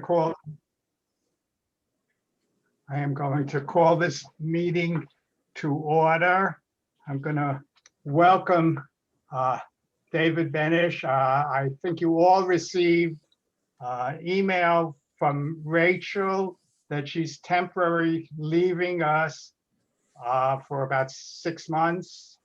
I am going to call this meeting to order. I'm going to welcome David Benish. I think you all received email from Rachel that she's temporarily leaving us for about 6 months.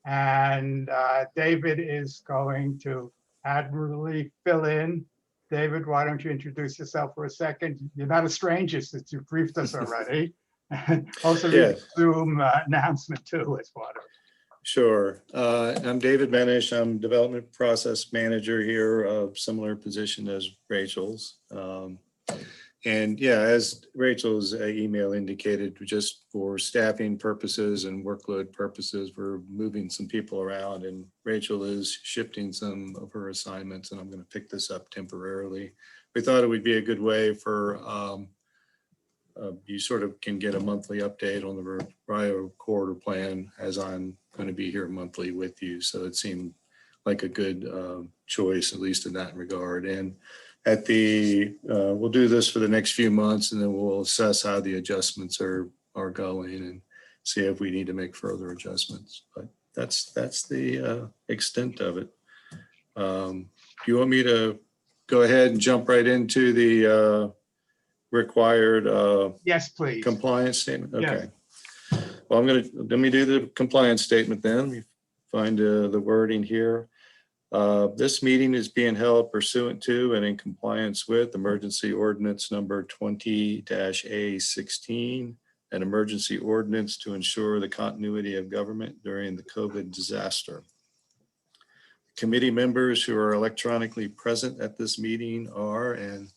And David is going to admirably fill in. David, why don't you introduce yourself for a second? You're not a stranger since you briefed us already. And also read the Zoom announcement too as part of it. Sure. I'm David Benish. I'm development process manager here, a similar position as Rachel's. And yeah, as Rachel's email indicated, just for staffing purposes and workload purposes, we're moving some people around, and Rachel is shifting some of her assignments, and I'm going to pick this up temporarily. We thought it would be a good way for you sort of can get a monthly update on the Rio corridor plan, as I'm going to be here monthly with you. So it seemed like a good choice, at least in that regard. And at the we'll do this for the next few months, and then we'll assess how the adjustments are going and see if we need to make further adjustments. But that's the extent of it. Do you want me to go ahead and jump right into the required Yes, please. compliance statement? Okay. Yes. Well, let me do the compliance statement then. Let me find the wording here. This meeting is being held pursuant to and in compliance with emergency ordinance number 20-A16, an emergency ordinance to ensure the continuity of government during the COVID disaster. Committee members who are electronically present at this meeting are, and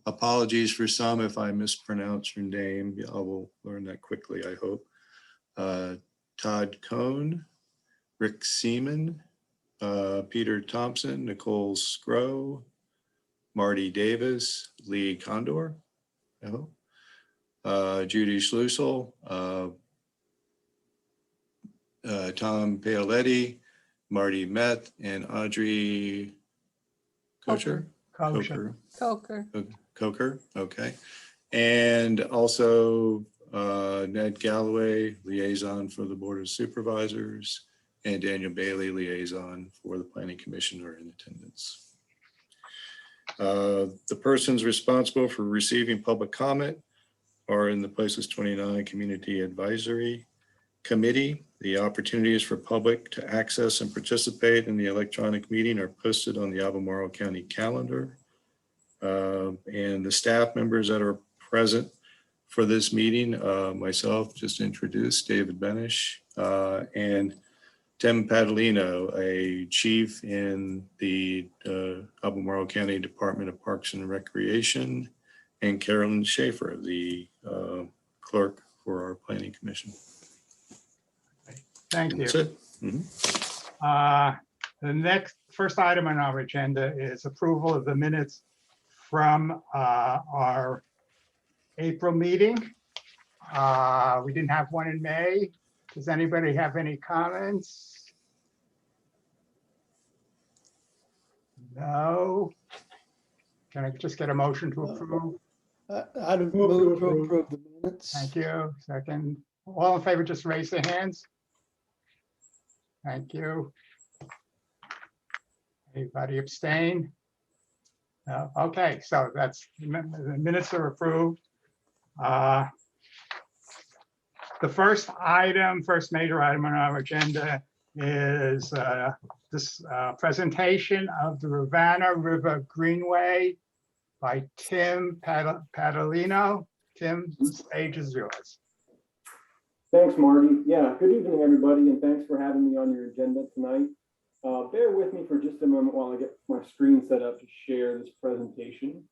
apologies for some if I mispronounce your name, I will learn that quickly, I hope. Todd Cohn, Rick Seaman, Peter Thompson, Nicole Scrow, Marty Davis, Lee Condor, Judy Schlusel, Tom Paoletti, Marty Meth, and Audrey Kocher. Coker, okay. And also Ned Galloway, liaison for the Board of Supervisors, and Daniel Bailey, liaison for the Planning Commission, are in attendance. The persons responsible for receiving public comment are in the Places29 Community Advisory Committee. The opportunities for public to access and participate in the electronic meeting are posted on the Albemarle County calendar. And the staff members that are present for this meeting, myself, just introduced, David Benish, and Tim Padalino, a chief in the Albemarle County Department of Parks and Recreation, and Carolyn Schaefer, the clerk for our Planning Commission. Thank you. That's it. The first item on our agenda is approval of the minutes from our April meeting. We didn't have one in May. Does anybody have any comments? No. Can I just get a motion to approve? I'd move to approve the minutes. Thank you. Second. All in favor, just raise their hands. Thank you. Anybody abstain? No. Okay, so that's the minutes are approved. The first major item on our agenda is this presentation of the Rivanna River Greenway by Tim Padalino. Tim, the stage is yours. Thanks, Marty. Yeah, good evening, everybody, and thanks for having me on your agenda tonight. Bear with me for just a moment while I get my screen set up to share this presentation.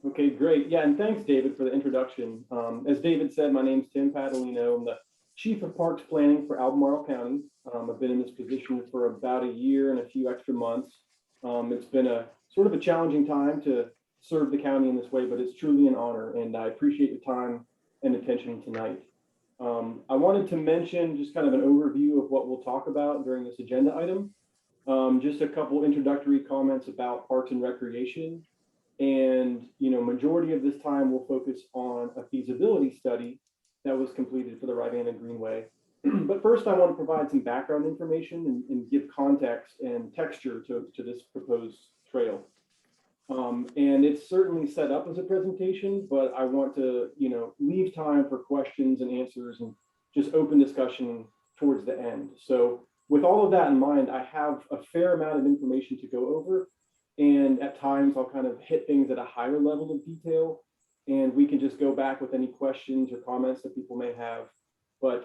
Okay, great. Yeah, and thanks, David, for the introduction. As David said, my name is Tim Padalino. I'm the Chief of Parks Planning for Albemarle County. I've been in this position for about a year and a few extra months. It's been a sort of a challenging time to serve the county in this way, but it's truly an honor, and I appreciate your time and attention tonight. I wanted to mention just kind of an overview of what we'll talk about during this agenda item. Just a couple introductory comments about Parks and Recreation. And, majority of this time will focus on a feasibility study that was completed for the Rivanna Greenway. But first, I want to provide some background information and give context and texture to this proposed trail. And it's certainly set up as a presentation, but I want to, leave time for questions and answers and just open discussion towards the end. So with all of that in mind, I have a fair amount of information to go over. And at times I'll kind of hit things at a higher level of detail, and we can just go back with any questions or comments that people may have. But,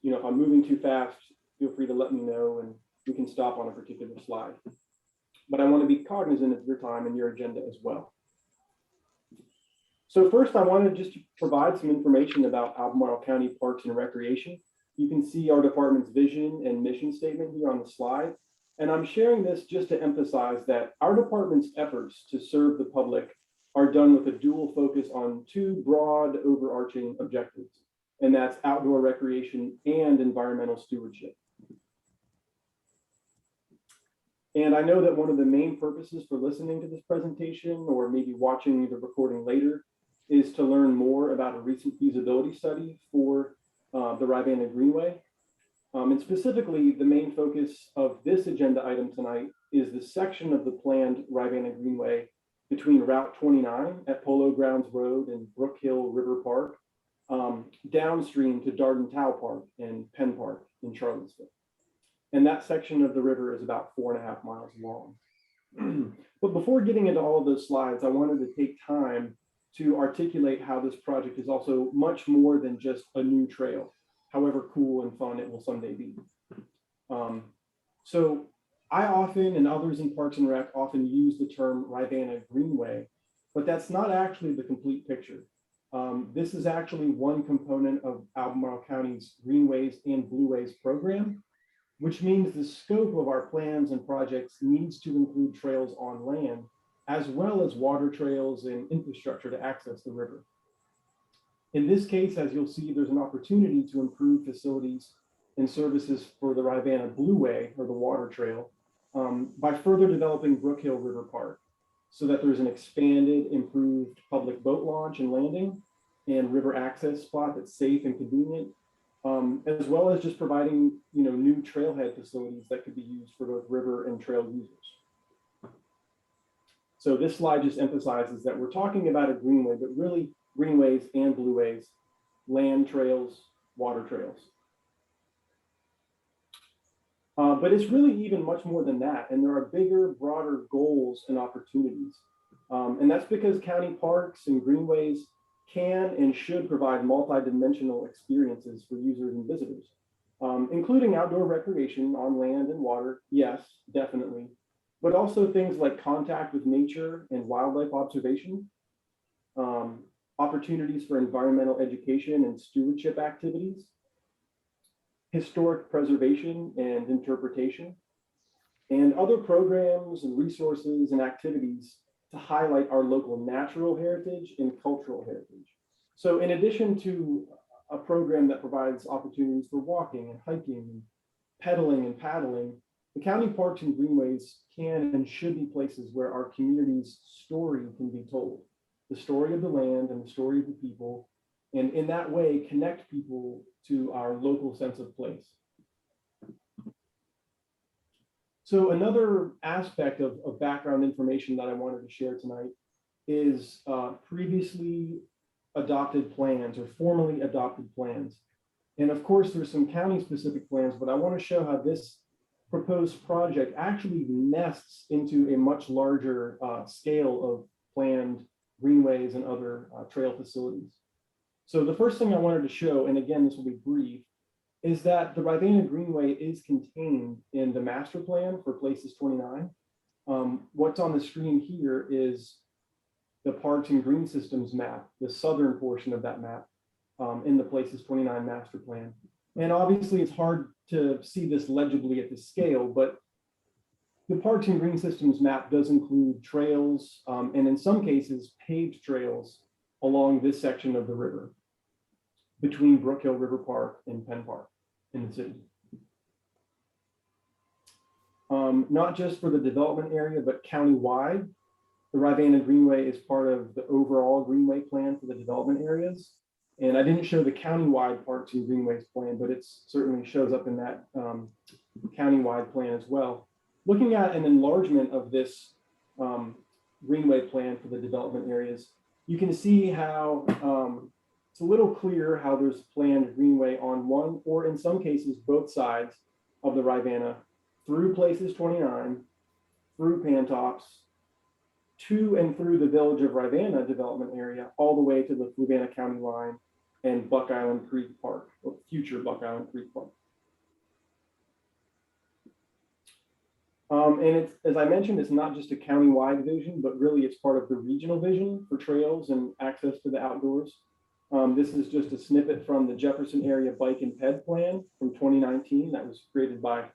if I'm moving too fast, feel free to let me know and we can stop on a particular slide. But I want to be cognizant of your time and your agenda as well. So first, I wanted just to provide some information about Albemarle County Parks and Recreation. You can see our department's vision and mission statement here on the slide. And I'm sharing this just to emphasize that our department's efforts to serve the public are done with a dual focus on two broad overarching objectives, and that's outdoor recreation and environmental stewardship. And I know that one of the main purposes for listening to this presentation, or maybe watching the recording later, is to learn more about a recent feasibility study for the Rivanna Greenway. And specifically, the main focus of this agenda item tonight is the section of the planned Rivanna Greenway between Route 29 at Polo Grounds Road and Brook Hill River Park, downstream to Darden Tow Park and Penn Park in Charlottesville. And that section of the river is about 4.5 miles long. But before getting into all of those slides, I wanted to take time to articulate how this project is also much more than just a new trail, however cool and fun it will someday be. So I often, and others in Parks and Rec, often use the term Rivanna Greenway, but that's not actually the complete picture. This is actually one component of Albemarle County's Greenways and Blueways program, which means the scope of our plans and projects needs to include trails on land, as well as water trails and infrastructure to access the river. In this case, as you'll see, there's an opportunity to improve facilities and services for the Rivanna Blueway, or the water trail, by further developing Brook Hill River Park, so that there's an expanded, improved public boat launch and landing and river access spot that's safe and convenient, as well as just providing new trailhead facilities that could be used for both river and trail users. So this slide just emphasizes that we're talking about a greenway, but really greenways and blueways, land trails, water trails. But it's really even much more than that. And there are bigger, broader goals and opportunities. And that's because county parks and greenways can and should provide multi-dimensional experiences for users and visitors, including outdoor recreation on land and water. Yes, definitely. But also things like contact with nature and wildlife observation, opportunities for environmental education and stewardship activities, historic preservation and interpretation, and other programs and resources and activities to highlight our local natural heritage and cultural heritage. So in addition to a program that provides opportunities for walking and hiking and pedaling and paddling, the county parks and greenways can and should be places where our community's story can be told, the story of the land and the story of the people, and in that way connect people to our local sense of place. So another aspect of background information that I wanted to share tonight is previously adopted plans or formally adopted plans. And of course, there's some county-specific plans, but I want to show how this proposed project actually nests into a much larger scale of planned greenways and other trail facilities. So the first thing I wanted to show, and again, this will be brief, is that the Rivanna Greenway is contained in the master plan for Places29. What's on the screen here is the Parks and Green Systems map, the southern portion of that map in the Places29 master plan. And obviously it's hard to see this legibly at the scale, but The Parks and Green Systems map does include trails and in some cases paved trails along this section of the river between Brook Hill River Park and Penn Park in the city. Not just for the development area, but countywide, the Rivanna Greenway is part of the overall Greenway plan for the development areas. And I didn't show the countywide Parks and Greenways plan, but it certainly shows up in that countywide plan as well. Looking at an enlargement of this Greenway plan for the development areas, you can see how it's a little clear how there's planned Greenway on one, or in some cases, both sides of the Rivanna, through Places 29, through Pantops, to and through the Village of Rivanna development area, all the way to the Fluvanna County line and Buck Island Creek Park, or future Buck Island Creek Park. And it's, as I mentioned, it's not just a county-wide vision, but really it's part of the regional vision for trails and access to the outdoors. This is just a snippet from the Jefferson Area Bike and Ped Plan from 2019 that was created by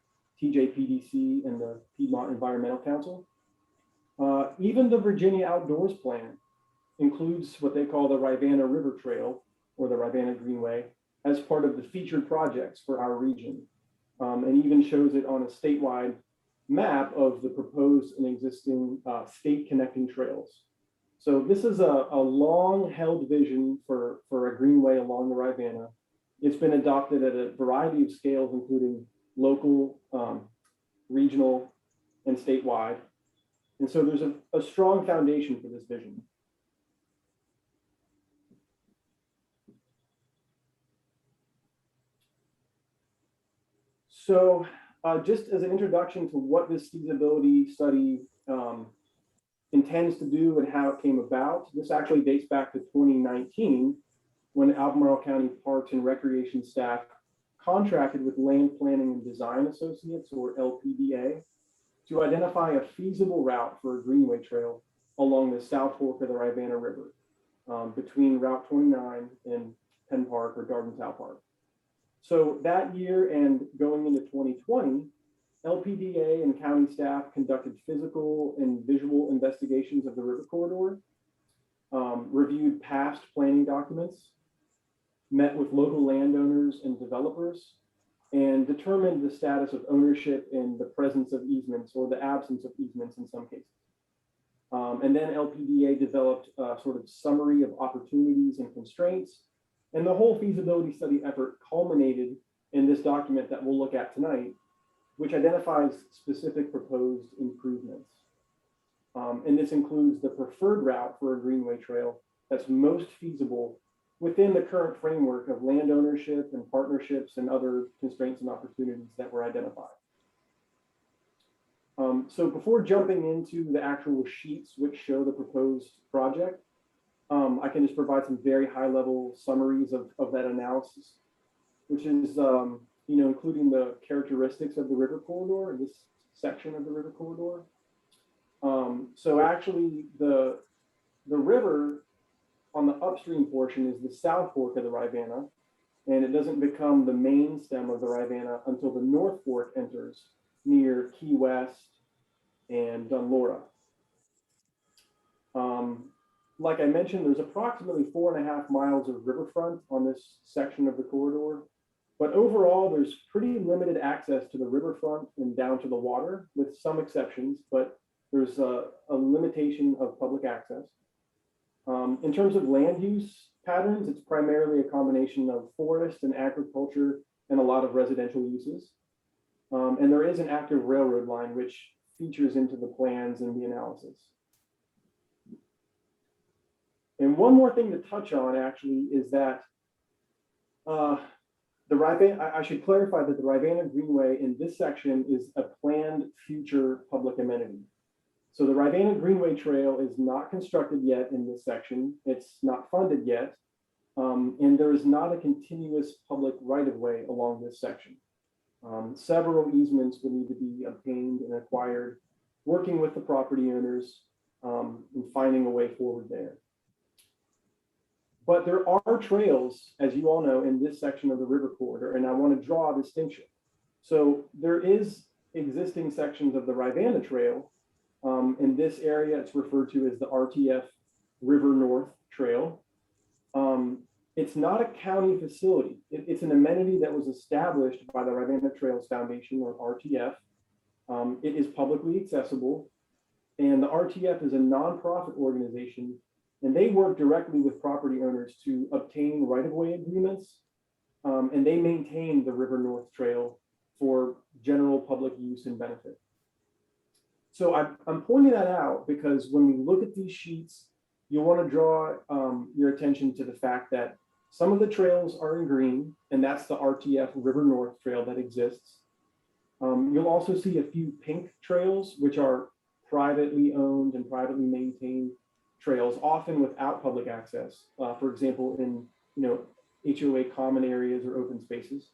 TJPDC and the Piedmont Environmental Council. Even the Virginia Outdoors Plan includes what they call the Rivanna River Trail or the Rivanna Greenway as part of the featured projects for our region, and even shows it on a statewide map of the proposed and existing state connecting trails. So this is a long held vision for a greenway along the Rivanna. It's been adopted at a variety of scales, including local, regional, and statewide. And so there's a strong foundation for this vision. So just as an introduction to what this feasibility study intends to do and how it came about, this actually dates back to 2019 when Albemarle County Parks and Recreation staff contracted with Land Planning and Design Associates, or LPDA, to identify a feasible route for a greenway trail along the South Fork of the Rivanna River between Route 29 and Penn Park or Dardentown Park. So that year and going into 2020, LPDA and county staff conducted physical and visual investigations of the river corridor, reviewed past planning documents, met with local landowners and developers, and determined the status of ownership and the presence of easements or the absence of easements in some cases. And then LPDA developed a sort of summary of opportunities and constraints. And the whole feasibility study effort culminated in this document that we'll look at tonight, which identifies specific proposed improvements. And this includes the preferred route for a greenway trail that's most feasible within the current framework of land ownership and partnerships and other constraints and opportunities that were identified. So before jumping into the actual sheets which show the proposed project, I can just provide some very high-level summaries of that analysis, which is including the characteristics of the river corridor, this section of the river corridor. So actually the river on the upstream portion is the South Fork of the Rivanna, and it doesn't become the main stem of the Rivanna until the North Fork enters near Key West and Dunlora. Like I mentioned, there's approximately 4.5 miles of riverfront on this section of the corridor, but overall there's pretty limited access to the riverfront and down to the water, with some exceptions, but there's a limitation of public access. In terms of land use patterns, it's primarily a combination of forest and agriculture and a lot of residential uses. And there is an active railroad line which features into the plans and the analysis. And one more thing to touch on actually is that I should clarify that the Rivanna Greenway in this section is a planned future public amenity. So the Rivanna Greenway Trail is not constructed yet in this section. It's not funded yet. And there is not a continuous public right-of-way along this section. Several easements will need to be obtained and acquired, working with the property owners and finding a way forward there. But there are trails, as you all know, in this section of the river corridor, and I want to draw a distinction. So there is existing sections of the Rivanna Trail. In this area, it's referred to as the RTF River North Trail. It's not a county facility. It's an amenity that was established by the Rivanna Trails Foundation, or RTF. It is publicly accessible, and the RTF is a nonprofit organization, and they work directly with property owners to obtain right-of-way agreements, and they maintain the River North Trail for general public use and benefit. So I'm pointing that out because when we look at these sheets, you'll want to draw your attention to the fact that some of the trails are in green, and that's the RTF River North Trail that exists. You'll also see a few pink trails, which are privately owned and privately maintained trails, often without public access. For example, in HOA common areas or open spaces.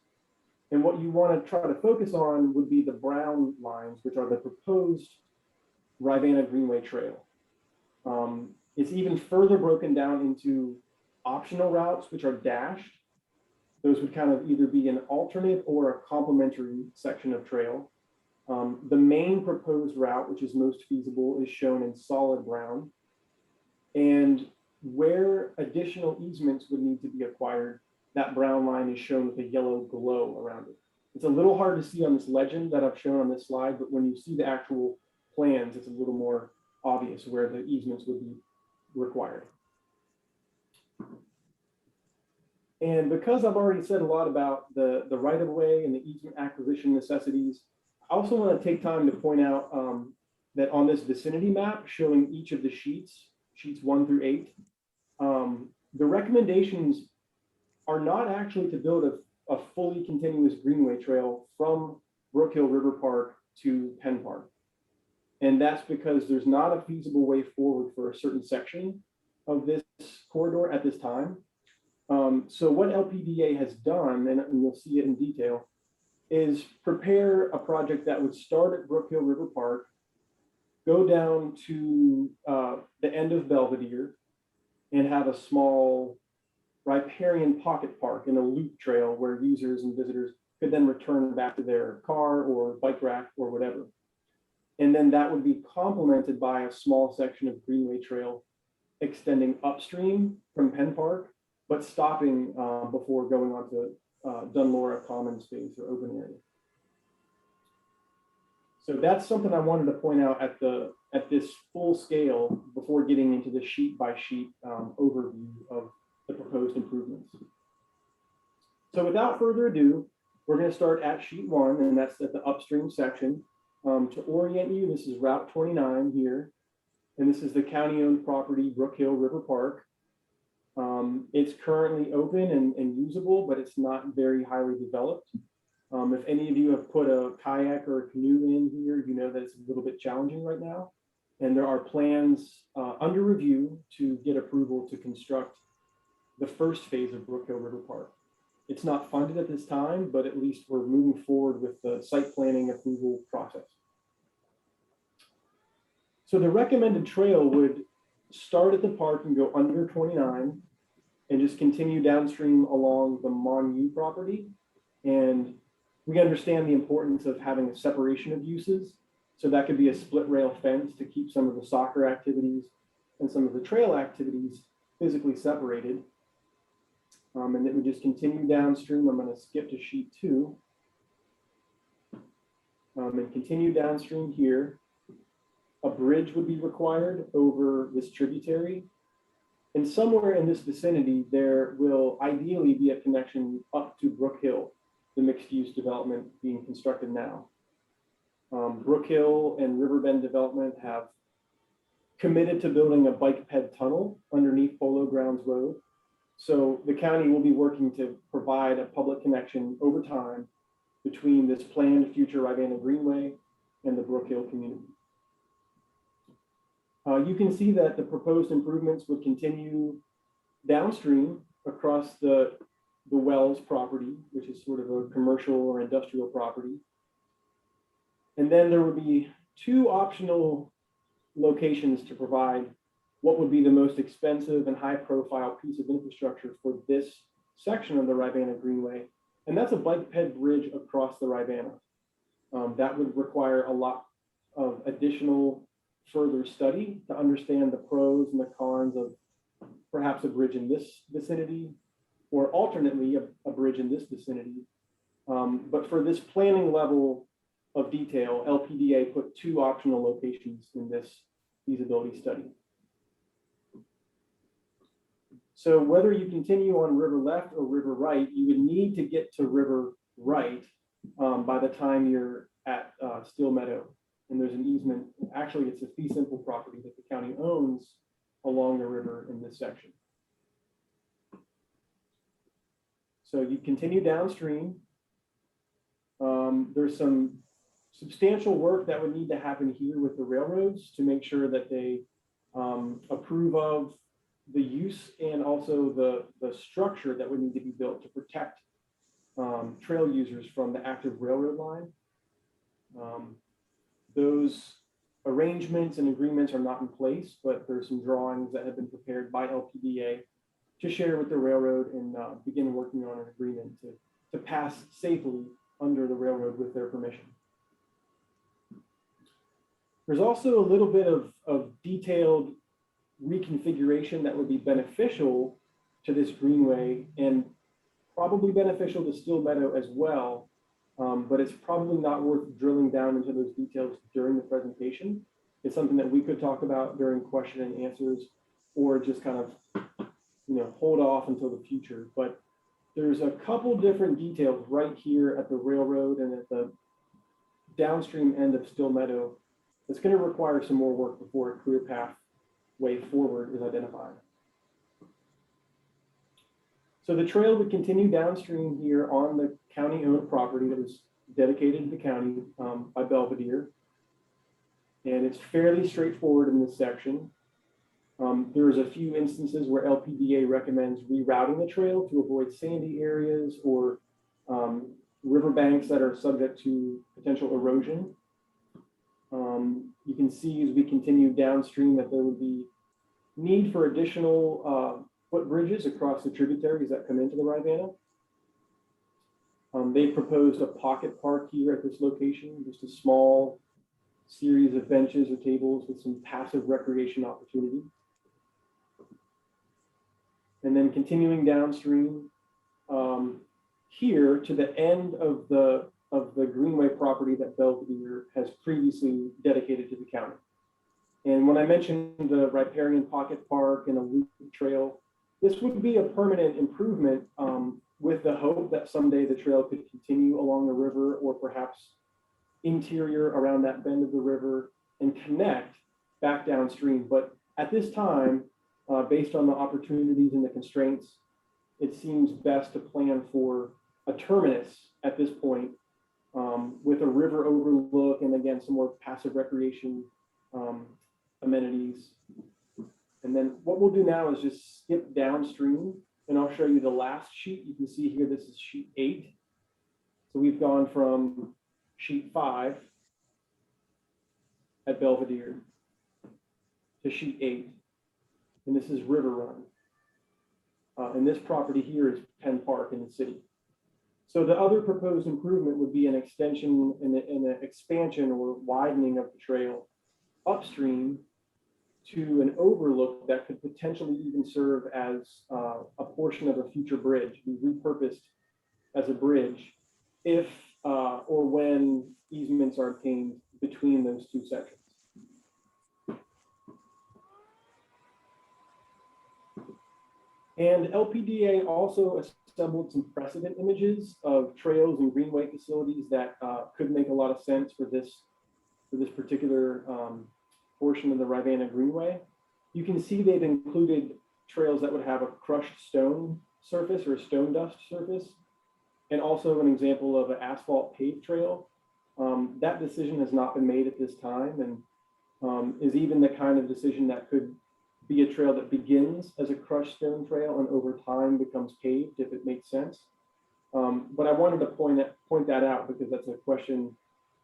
And what you want to try to focus on would be the brown lines, which are the proposed Rivanna Greenway Trail. It's even further broken down into optional routes, which are dashed. Those would kind of either be an alternate or a complementary section of trail. The main proposed route, which is most feasible, is shown in solid brown. And where additional easements would need to be acquired, that brown line is shown with a yellow glow around it. It's a little hard to see on this legend that I've shown on this slide, but when you see the actual plans, it's a little more obvious where the easements would be required. And because I've already said a lot about the right-of-way and the easement acquisition necessities, I also want to take time to point out that on this vicinity map showing each of the sheets 1 through 8, the recommendations are not actually to build a fully continuous greenway trail from Brook Hill River Park to Penn Park. And that's because there's not a feasible way forward for a certain section of this corridor at this time. So what LPDA has done, and you'll see it in detail, is prepare a project that would start at Brook Hill River Park, go down to the end of Belvedere, and have a small riparian pocket park in a loop trail where users and visitors could then return back to their car or bike rack or whatever. And then that would be complemented by a small section of greenway trail extending upstream from Penn Park, but stopping before going onto Dunlora Common Space or open area. So that's something I wanted to point out at this full scale before getting into the sheet by sheet overview of the proposed improvements. So without further ado, we're going to start at sheet 1, and that's at the upstream section. To orient you, this is Route 29 here, and this is the county-owned property, Brook Hill River Park. It's currently open and usable, but it's not very highly developed. If any of you have put a kayak or a canoe in here, you know that it's a little bit challenging right now. And there are plans under review to get approval to construct the first phase of Brook Hill River Park. It's not funded at this time, but at least we're moving forward with the site planning approval process. So the recommended trail would start at the park and go under 29 and just continue downstream along the Monue property. And we understand the importance of having a separation of uses. So that could be a split rail fence to keep some of the soccer activities and some of the trail activities physically separated. And it would just continue downstream. I'm going to skip to sheet 2 and continue downstream here. A bridge would be required over this tributary. And somewhere in this vicinity, there will ideally be a connection up to Brook Hill, the mixed-use development being constructed now. Brook Hill and Riverbend Development have committed to building a bike ped tunnel underneath Polo Grounds Road. So the county will be working to provide a public connection over time between this planned future Rivanna Greenway and the Brook Hill community. You can see that the proposed improvements would continue downstream across the Wells property, which is sort of a commercial or industrial property. And then there would be 2 optional locations to provide what would be the most expensive and high profile piece of infrastructure for this section of the Rivanna Greenway. And that's a bike ped bridge across the Rivanna. That would require a lot of additional further study to understand the pros and the cons of perhaps a bridge in this vicinity, or alternately a bridge in this vicinity. But for this planning level of detail, LPDA put 2 optional locations in this feasibility study. So whether you continue on river left or river right, you would need to get to river right by the time you're at Still Meadow. And there's an easement. Actually, it's a fee simple property that the county owns along the river in this section. So you continue downstream. There's some substantial work that would need to happen here with the railroads to make sure that they approve of the use and also the structure that would need to be built to protect trail users from the active railroad line. Those arrangements and agreements are not in place, but there's some drawings that have been prepared by LPDA to share with the railroad and begin working on an agreement to pass safely under the railroad with their permission. There's also a little bit of detailed reconfiguration that would be beneficial to this greenway and probably beneficial to Still Meadow as well, but it's probably not worth drilling down into those details during the presentation. It's something that we could talk about during question and answers, or just kind of, hold off until the future. But there's a couple different details right here at the railroad and at the downstream end of Still Meadow that's going to require some more work before a clear pathway forward is identified. So the trail would continue downstream here on the county-owned property that was dedicated to the county by Belvedere. And it's fairly straightforward in this section. There's a few instances where LPDA recommends rerouting the trail to avoid sandy areas or riverbanks that are subject to potential erosion. You can see as we continue downstream that there would be need for additional footbridges across the tributaries that come into the Rivanna. They proposed a pocket park here at this location, just a small series of benches or tables with some passive recreation opportunity. And then continuing downstream here to the end of the greenway property that Belvedere has previously dedicated to the county. And when I mentioned the riparian pocket park and a loop trail, this would be a permanent improvement with the hope that someday the trail could continue along the river or perhaps interior around that bend of the river and connect back downstream. But at this time, based on the opportunities and the constraints, it seems best to plan for a terminus at this point with a river overlook and again, some more passive recreation amenities. And then what we'll do now is just skip downstream and I'll show you the last sheet. You can see here, this is sheet 8. So we've gone from sheet 5 at Belvedere to sheet 8. And this is River Run. And this property here is Penn Park in the city. So the other proposed improvement would be an extension and an expansion or widening of the trail upstream to an overlook that could potentially even serve as a portion of a future bridge, be repurposed as a bridge if or when easements are obtained between those two sections. And LPDA also assembled some precedent images of trails and greenway facilities that could make a lot of sense for this particular portion of the Rivanna Greenway. You can see they've included trails that would have a crushed stone surface or a stone dust surface, and also an example of an asphalt paved trail. That decision has not been made at this time and is even the kind of decision that could be a trail that begins as a crushed stone trail and over time becomes paved if it makes sense. But I wanted to point that out because that's a question,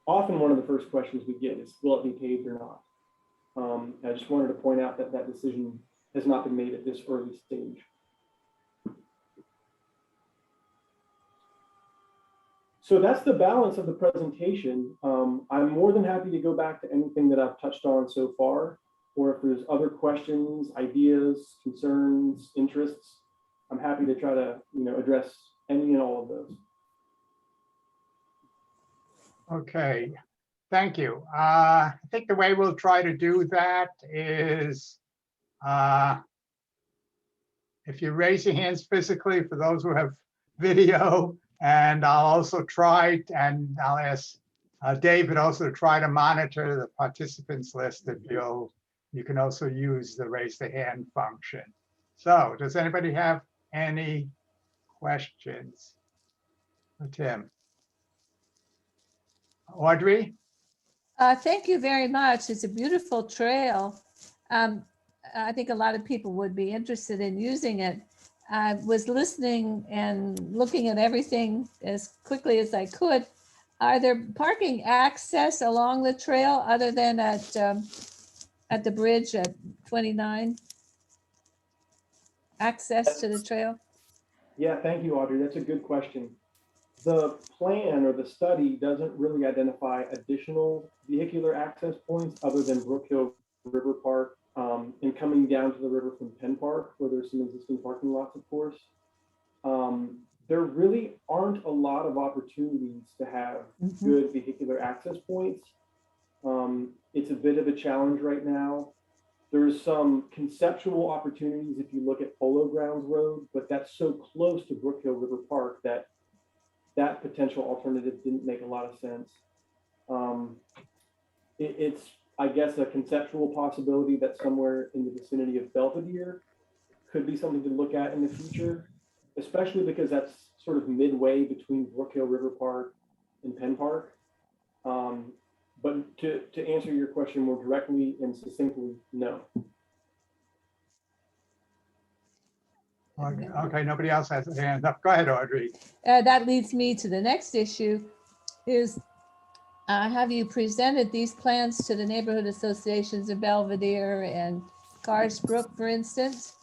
often one of the first questions we get is, will it be paved or not? I just wanted to point out that that decision has not been made at this early stage. So that's the balance of the presentation. I'm more than happy to go back to anything that I've touched on so far, or if there's other questions, ideas, concerns, interests, I'm happy to try to, address any and all of those. Okay, thank you. I think the way we'll try to do that is if you raise your hands physically for those who have video, and I'll also try, and I'll ask David also to try to monitor the participants list if you can also use the raise the hand function. So does anybody have any questions for Tim? Audrey? Thank you very much. It's a beautiful trail. I think a lot of people would be interested in using it. I was listening and looking at everything as quickly as I could. Are there parking access along the trail other than at the bridge at 29? Access to the trail? Yeah, thank you, Audrey. That's a good question. The plan or the study doesn't really identify additional vehicular access points other than Brook Hill River Park and coming down to the river from Penn Park, where there's some existing parking lots, of course. There really aren't a lot of opportunities to have good vehicular access points. It's a bit of a challenge right now. There's some conceptual opportunities if you look at Polo Grounds Road, but that's so close to Brook Hill River Park that that potential alternative didn't make a lot of sense. It's, I guess, a conceptual possibility that somewhere in the vicinity of Belvedere could be something to look at in the future, especially because that's sort of midway between Brook Hill River Park and Penn Park. But to answer your question more directly and succinctly, no. Okay, nobody else has a hand up. Go ahead, Audrey. That leads me to the next issue is, have you presented these plans to the neighborhood associations of Belvedere and Carsbrook, for instance?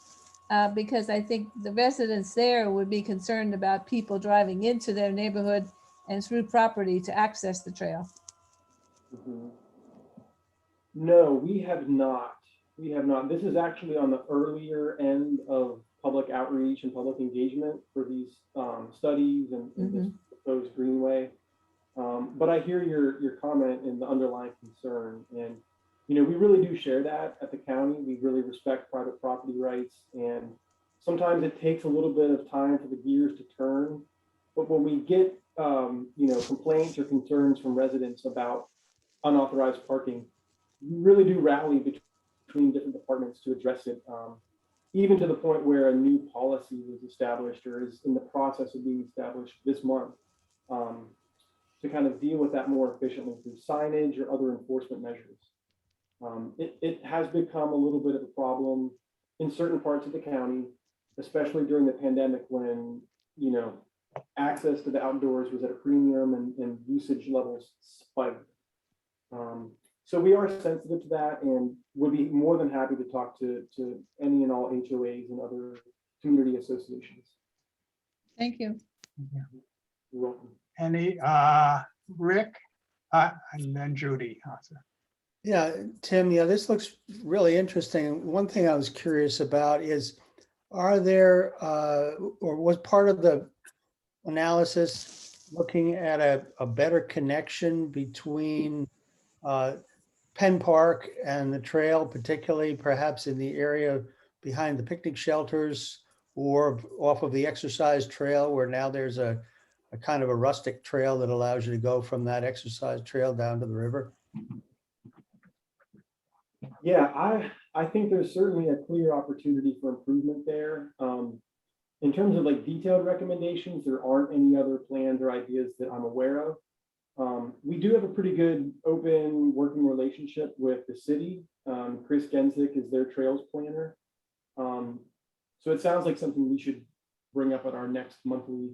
Because I think the residents there would be concerned about people driving into their neighborhood and through property to access the trail. No, we have not. We have not. This is actually on the earlier end of public outreach and public engagement for these studies and this proposed greenway. But I hear your comment and the underlying concern. And, we really do share that at the county. We really respect private property rights. And sometimes it takes a little bit of time for the gears to turn. But when we get, complaints or concerns from residents about unauthorized parking, we really do rally between different departments to address it, even to the point where a new policy was established or is in the process of being established this month to kind of deal with that more efficiently through signage or other enforcement measures. It has become a little bit of a problem in certain parts of the county, especially during the pandemic when, access to the outdoors was at a premium and usage levels spiked. So we are sensitive to that and would be more than happy to talk to any and all HOAs and other community associations. Thank you. You're welcome. Any, Rick, and then Judy. Yeah, Tim, this looks really interesting. One thing I was curious about is, are there, or was part of the analysis looking at a better connection between Penn Park and the trail, particularly perhaps in the area behind the picnic shelters or off of the exercise trail, where now there's a kind of a rustic trail that allows you to go from that exercise trail down to the river? Yeah, I think there's certainly a clear opportunity for improvement there. In terms of like detailed recommendations, there aren't any other plans or ideas that I'm aware of. We do have a pretty good open working relationship with the city. Chris Gensick is their trails planner. So it sounds like something we should bring up at our next monthly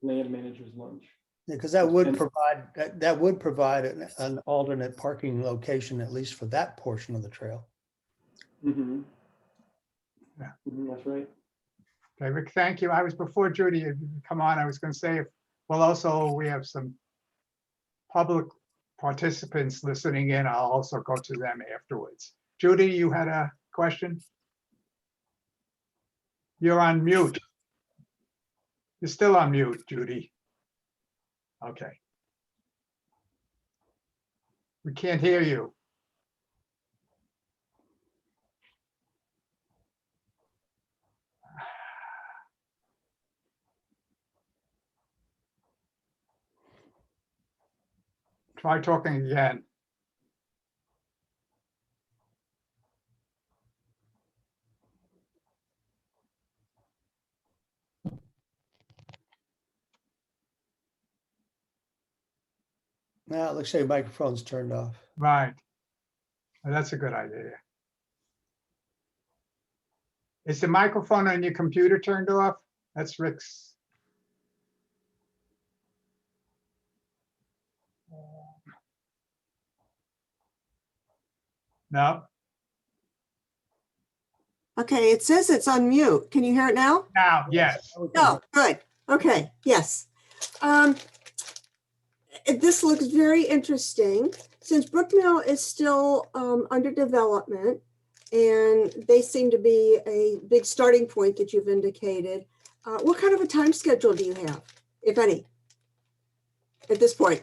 land managers lunch. Yeah, because that would provide an alternate parking location, at least for that portion of the trail. That's right. Okay, Rick, thank you. I was before Judy had come on, I was going to say, if Well, also, we have some public participants listening in. I'll also go to them afterwards. Judy, you had a question? You're on mute. You're still on mute, Judy. Okay. We can't hear you. Try talking again. Now it looks like your microphone's turned off. Right. Well, that's a good idea. Is the microphone on your computer turned off? That's Rick's. No, Okay, it says it's on mute. Can you hear it now? now, yes. Oh, good. Okay, yes. This looks very interesting. Since Brookmill is still under development, and they seem to be a big starting point that you've indicated, what kind of a time schedule do you have, if any, at this point?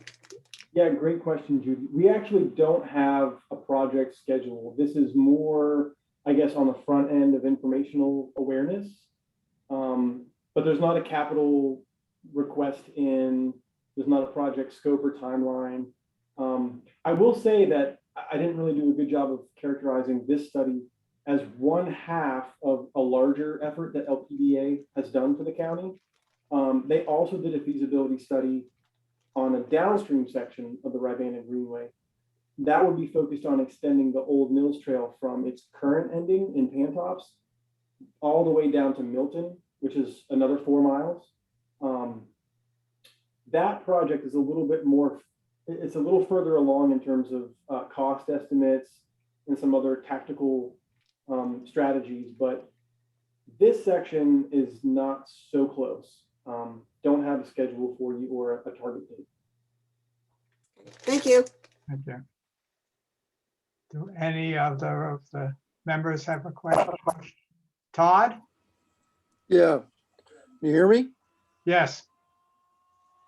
Yeah, great question, Judy. We actually don't have a project schedule. This is more, I guess, on the front end of informational awareness. But there's not a capital request in, there's not a project scope or timeline. I will say that I didn't really do a good job of characterizing this study as one half of a larger effort that LPDA has done for the county. They also did a feasibility study on a downstream section of the Rivanna Greenway. That would be focused on extending the Old Mills Trail from its current ending in Pantops all the way down to Milton, which is another 4 miles. That project is a little bit more, it's a little further along in terms of cost estimates and some other tactical strategies, but this section is not so close. Don't have a schedule for you or a target date. Thank you. Thank you. Do any of the members have a question? Todd? Yeah, you hear me? Yes.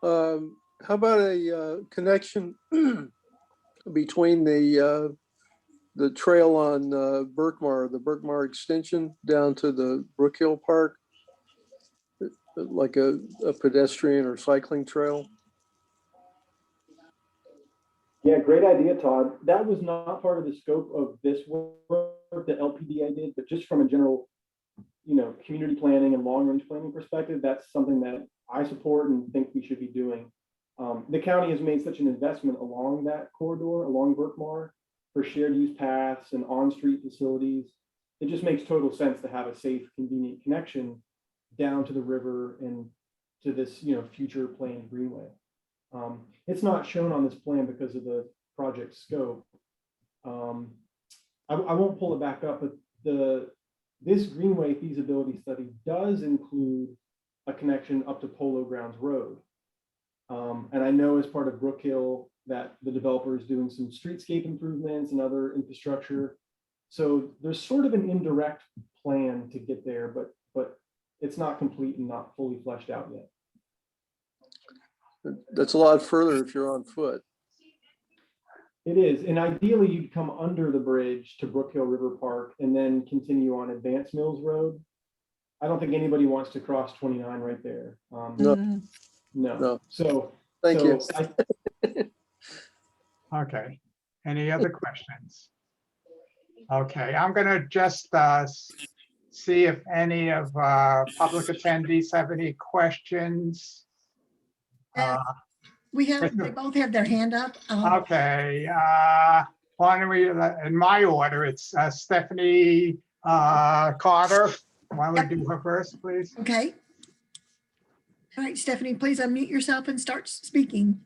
How about a connection between the trail on Berkmar, the Berkmar extension down to the Brook Hill Park, like a pedestrian or cycling trail? Yeah, great idea, Todd. That was not part of the scope of this work that LPDA did, but just from a general, community planning and long-range planning perspective, that's something that I support and think we should be doing. The county has made such an investment along that corridor, along Berkmar, for shared use paths and on-street facilities. It just makes total sense to have a safe, convenient connection down to the river and to this, future planned greenway. It's not shown on this plan because of the project scope. I won't pull it back up, but this greenway feasibility study does include a connection up to Polo Grounds Road. And I know as part of Brook Hill that the developer is doing some streetscape improvements and other infrastructure. So there's sort of an indirect plan to get there, but it's not complete and not fully fleshed out yet. That's a lot further if you're on foot. It is, and ideally you'd come under the bridge to Brook Hill River Park and then continue on Advance Mills Road. I don't think anybody wants to cross 29 right there. No. No. So Thank you. Okay. Any other questions? Okay, I'm gonna just see if any of our public attendees have any questions. They both have their hand up. Okay, why don't we, in my order, it's Stephanie Carter. Why don't we do her first, please? Okay. All right, Stephanie, please unmute yourself and start speaking.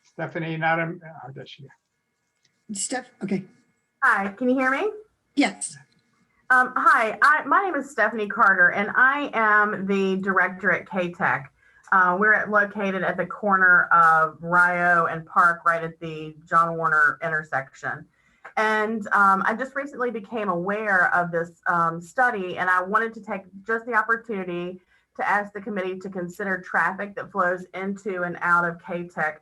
Stephanie, not a, does she? Okay. Hi, can you hear me? Yes. Hi, my name is Stephanie Carter, and I am the director at K-Tech. We're located at the corner of Rio and Park, right at the John Warner intersection. And I just recently became aware of this study, and I wanted to take just the opportunity to ask the committee to consider traffic that flows into and out of K-Tech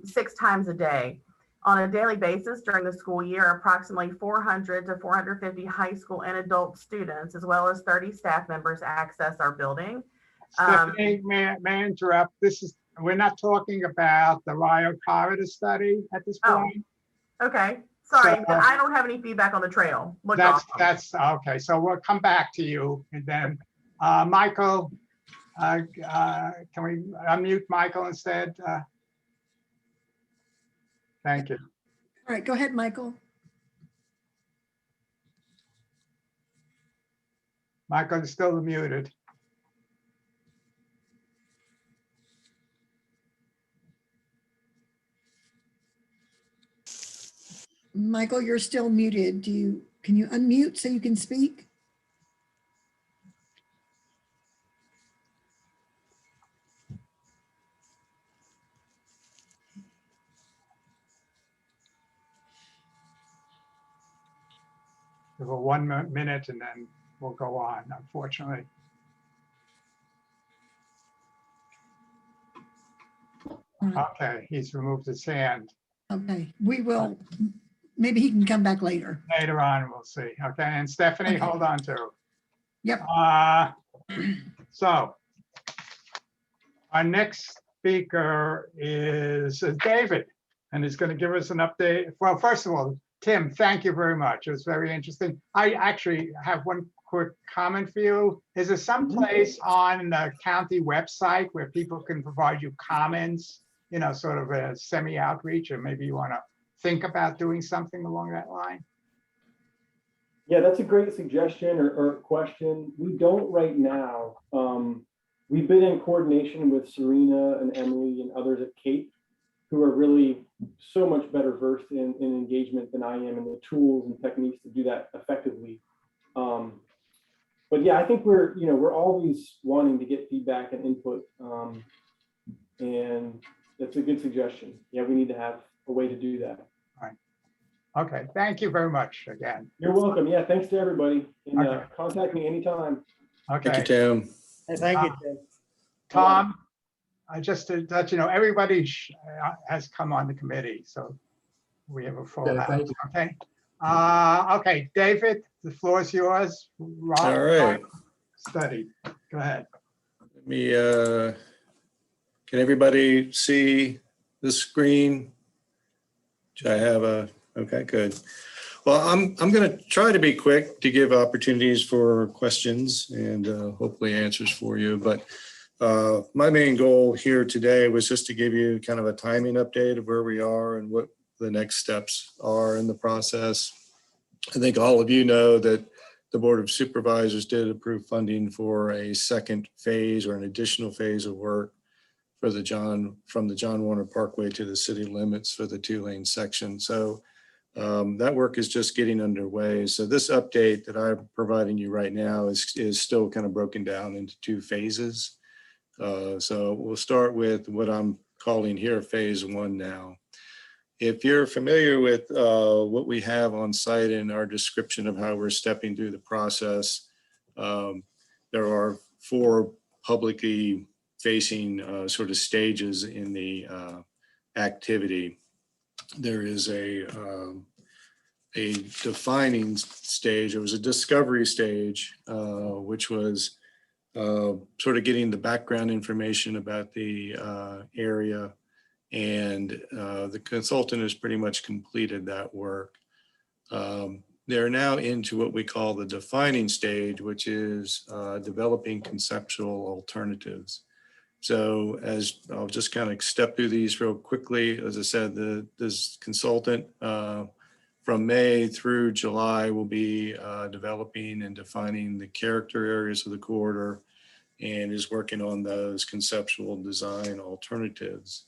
6 times a day. On a daily basis during the school year, approximately 400 to 450 high school and adult students, as well as 30 staff members, access our building. Stephanie, may I interrupt? We're not talking about the Rio Corridor study at this point. Okay, sorry, So, I don't have any feedback on the trail. Look that's okay. So we'll come back to you, and then Michael, can we unmute Michael instead? Thank you. All right, go ahead, Michael. Michael is still muted. Michael, you're still muted. Can you unmute so you can speak? We have a 1 minute and then we'll go on, unfortunately. All right. Okay, he's removed his hand. Okay, we will, maybe he can come back later. Later on, we'll see. Okay, and Stephanie, Okay. hold on too. Yep. So our next speaker is David, and he's going to give us an update. Well, first of all, Tim, thank you very much. It was very interesting. I actually have one quick comment for you. Is there some place on the county website where people can provide you comments, you know, sort of a semi-outreach, or maybe you want to think about doing something along that line? Yeah, that's a great suggestion or question. We don't right now. We've been in coordination with Serena and Emily and others at Cape, who are really so much better versed in engagement than I am, and the tools and techniques to do that effectively. But yeah, I think we're always wanting to get feedback and input, and that's a good suggestion. Yeah, we need to have a way to do that. Okay, thank you very much again. You're welcome. Yeah, thanks to everybody. And Okay. contact me anytime. Thank you, Okay, Tim. Hey, thank you, Tim. Tom, just to let you know, everybody has come on the committee, so we have a full Okay, house. thank you. Okay. Okay, David, the floor is yours. All right. Study. Go ahead. Let me, can everybody see the screen? Do I have okay, good. Well, I'm going to try to be quick to give opportunities for questions and hopefully answers for you. But my main goal here today was just to give you kind of a timing update of where we are and what the next steps are in the process. I think all of you know that the Board of Supervisors did approve funding for a second phase or an additional phase of work for from the John Warner Parkway to the city limits for the 2-lane section. So that work is just getting underway. So this update that I'm providing you right now is still kind of broken down into 2 phases. So we'll start with what I'm calling here phase 1 now. If you're familiar with what we have on site in our description of how we're stepping through the process, there are 4 publicly facing sort of stages in the activity. There is a defining stage. There was a discovery stage, which was sort of getting the background information about the area, and the consultant has pretty much completed that work. They're now into what we call the defining stage, which is developing conceptual alternatives. So as I'll just kind of step through these real quickly, as I said, this consultant from May through July will be developing and defining the character areas of the corridor and is working on those conceptual design alternatives.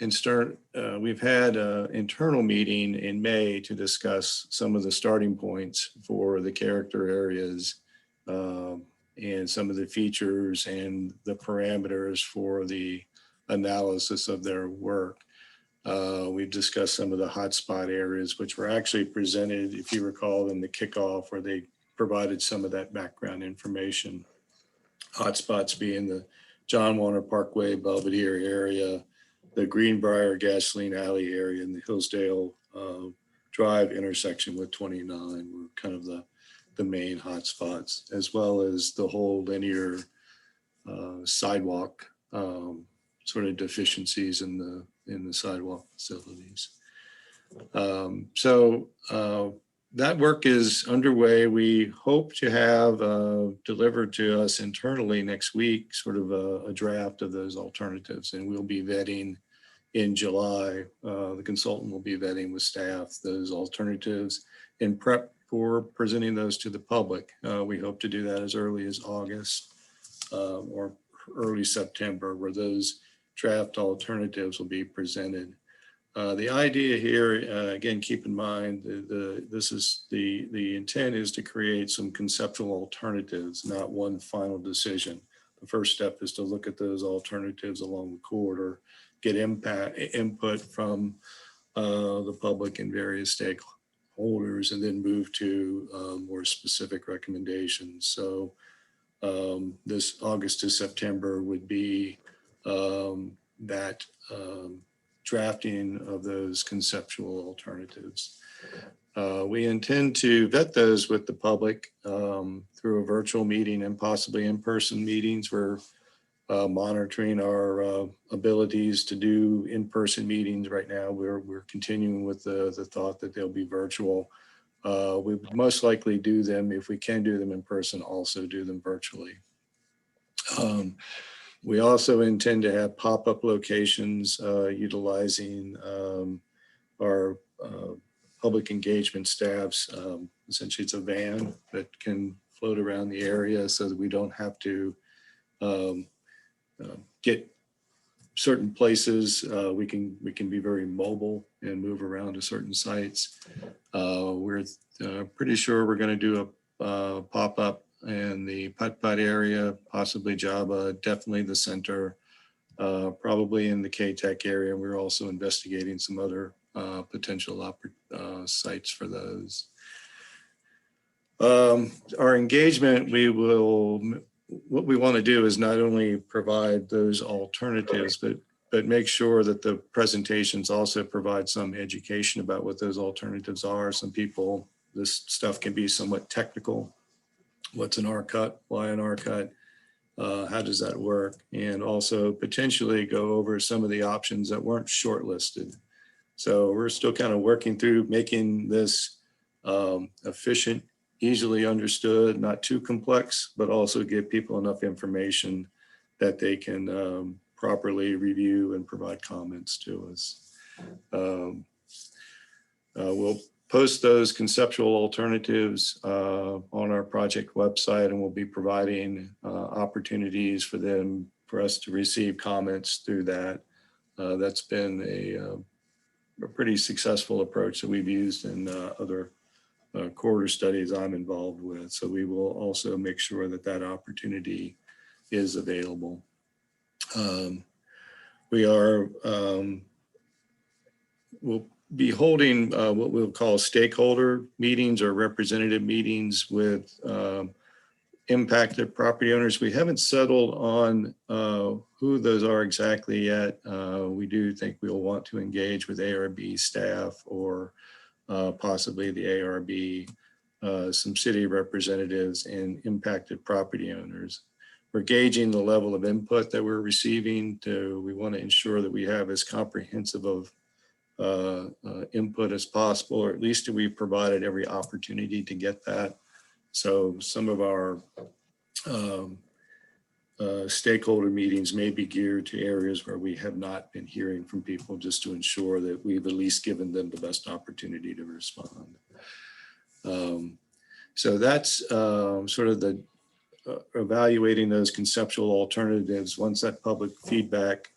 we've had an internal meeting in May to discuss some of the starting points for the character areas and some of the features and the parameters for the analysis of their work. We've discussed some of the hotspot areas, which were actually presented, if you recall, in the kickoff, where they provided some of that background information. Hotspots being the John Warner Parkway, Belvedere area, the Greenbrier Gasoline Alley area, and the Hillsdale Drive intersection with 29 were kind of the main hotspots, as well as the whole linear sidewalk sort of deficiencies in the sidewalk facilities. That work is underway. We hope to have delivered to us internally next week, sort of a draft of those alternatives, and we'll be vetting in July. The consultant will be vetting with staff those alternatives in prep for presenting those to the public. We hope to do that as early as August or early September, where those draft alternatives will be presented. The idea here, again, keep in mind, the intent is to create some conceptual alternatives, not one final decision. The first step is to look at those alternatives along the corridor, get input from the public and various stakeholders, and then move to more specific recommendations. So this August to September would be that drafting of those conceptual alternatives. We intend to vet those with the public through a virtual meeting and possibly in-person meetings. We're monitoring our abilities to do in-person meetings right now. We're continuing with the thought that they'll be virtual. We would most likely do them, if we can do them in person, also do them virtually. We also intend to have pop-up locations utilizing our public engagement staffs. Essentially, it's a van that can float around the area so that we don't have to get certain places. We can be very mobile and move around to certain sites. We're pretty sure we're going to do a pop-up in the Putt-Putt area, possibly Java, definitely the center, probably in the K-Tech area. We're also investigating some other potential sites for those. Our engagement, what we want to do is not only provide those alternatives, but make sure that the presentations also provide some education about what those alternatives are. Some people, this stuff can be somewhat technical. What's an R-cut? Why an R-cut? How does that work? And also potentially go over some of the options that weren't shortlisted. So we're still kind of working through making this efficient, easily understood, not too complex, but also give people enough information that they can properly review and provide comments to us. We'll post those conceptual alternatives on our project website, and we'll be providing opportunities for us to receive comments through that. That's been a pretty successful approach that we've used in other corridor studies I'm involved with. So we will also make sure that that opportunity is available. We'll be holding what we'll call stakeholder meetings or representative meetings with impacted property owners. We haven't settled on who those are exactly yet. We do think we'll want to engage with ARB staff or possibly the ARB, some city representatives and impacted property owners. We're gauging the level of input that we're receiving. We want to ensure that we have as comprehensive of input as possible, or at least we provided every opportunity to get that. So some of our stakeholder meetings may be geared to areas where we have not been hearing from people, just to ensure that we've at least given them the best opportunity to respond. So that's sort of the evaluating those conceptual alternatives. Once that public feedback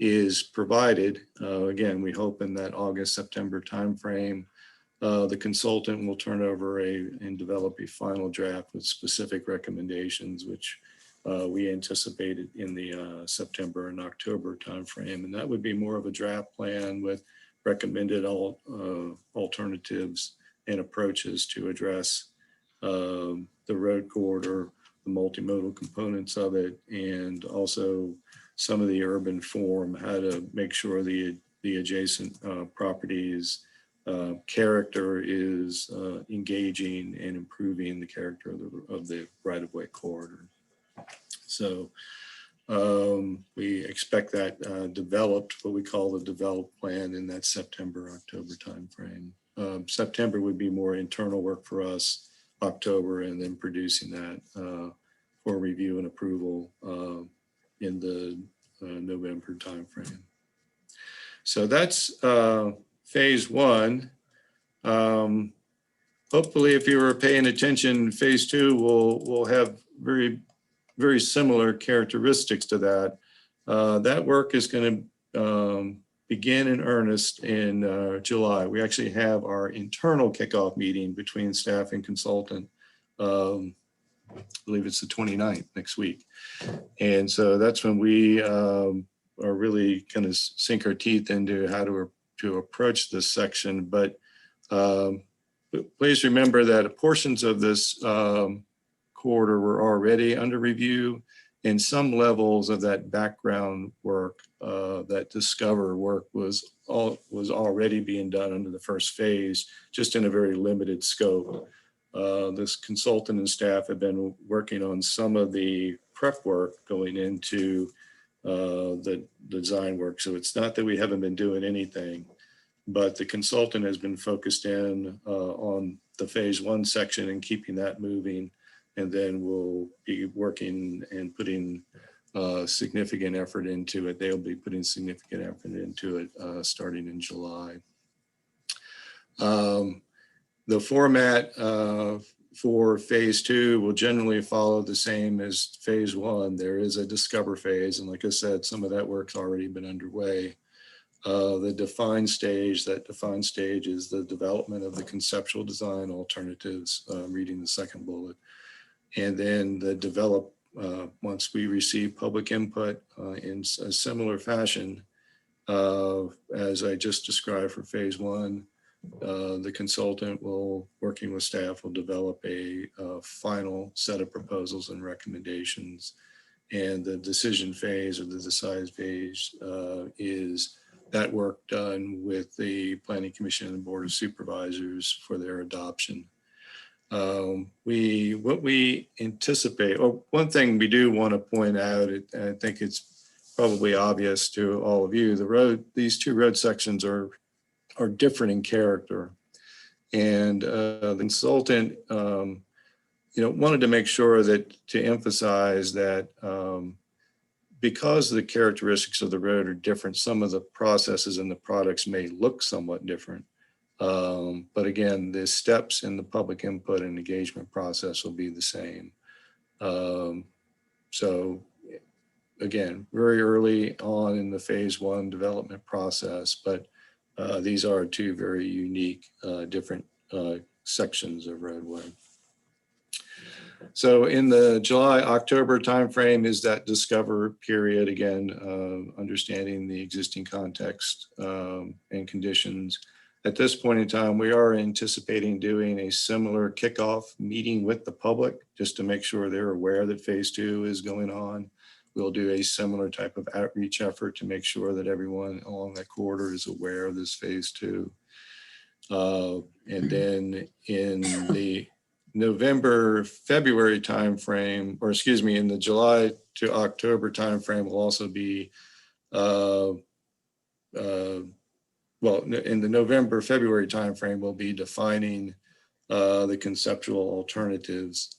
is provided, again, we hope in that August, September timeframe, the consultant will turn over and develop a final draft with specific recommendations, which we anticipated in the September and October timeframe. And that would be more of a draft plan with recommended alternatives and approaches to address the road corridor, the multimodal components of it, and also some of the urban form, how to make sure the adjacent properties character is engaging and improving the character of the right-of-way corridor. So we expect that developed, what we call the developed plan, in that September, October timeframe. September would be more internal work for us, October, and then producing that for review and approval in the November timeframe. So that's phase one. Hopefully, if you were paying attention, phase two will have very similar characteristics to that. That work is going to begin in earnest in July. We actually have our internal kickoff meeting between staff and consultant. I believe it's the 29th next week. And so that's when we are really going to sink our teeth into how to approach this section. But please remember that portions of this corridor were already under review, and some levels of that background work, that discover work was already being done under the first phase, just in a very limited scope. This consultant and staff have been working on some of the prep work going into the design work. So it's not that we haven't been doing anything, but the consultant has been focused in on the phase one section and keeping that moving. And then we'll be working and putting significant effort into it. They'll be putting significant effort into it starting in July. The format for phase two will generally follow the same as phase one. There is a discover phase. And like I said, some of that work's already been underway. The define stage, that define stage is the development of the conceptual design alternatives, reading the second bullet. And then the develop, once we receive public input in a similar fashion as I just described for phase one, the consultant will, working with staff, will develop a final set of proposals and recommendations. And the decision phase, or the decide phase, is that work done with the Planning Commission and Board of Supervisors for their adoption. What we anticipate, or one thing we do want to point out, I think it's probably obvious to all of you, these two road sections are different in character. And the consultant, wanted to make sure that, to emphasize that because the characteristics of the road are different, some of the processes and the products may look somewhat different. But again, the steps in the public input and engagement process will be the same. So again, very early on in the phase one development process, but these are two very unique, different sections of roadway. So in the July-October timeframe is that discover period, again, understanding the existing context and conditions. At this point in time, we are anticipating doing a similar kickoff meeting with the public, just to make sure they're aware that phase two is going on. We'll do a similar type of outreach effort to make sure that everyone along that corridor is aware of this phase two. And then in the November, February timeframe, or excuse me, in the July to October timeframe will also be, well, in the November, February timeframe, we'll be defining the conceptual alternatives,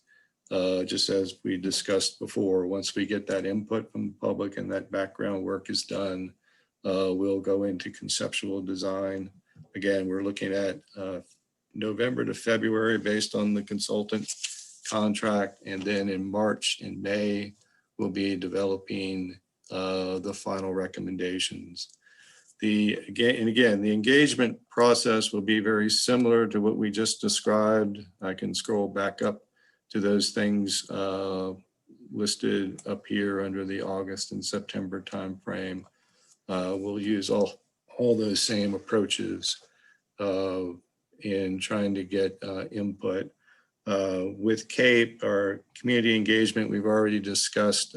just as we discussed before. Once we get that input from the public and that background work is done, we'll go into conceptual design. Again, we're looking at November to February based on the consultant contract. And then in March and May, we'll be developing the final recommendations. The engagement process will be very similar to what we just described. I can scroll back up to those things listed up here under the August and September timeframe. We'll use all those same approaches in trying to get input. With CAPE, our community engagement, we've already discussed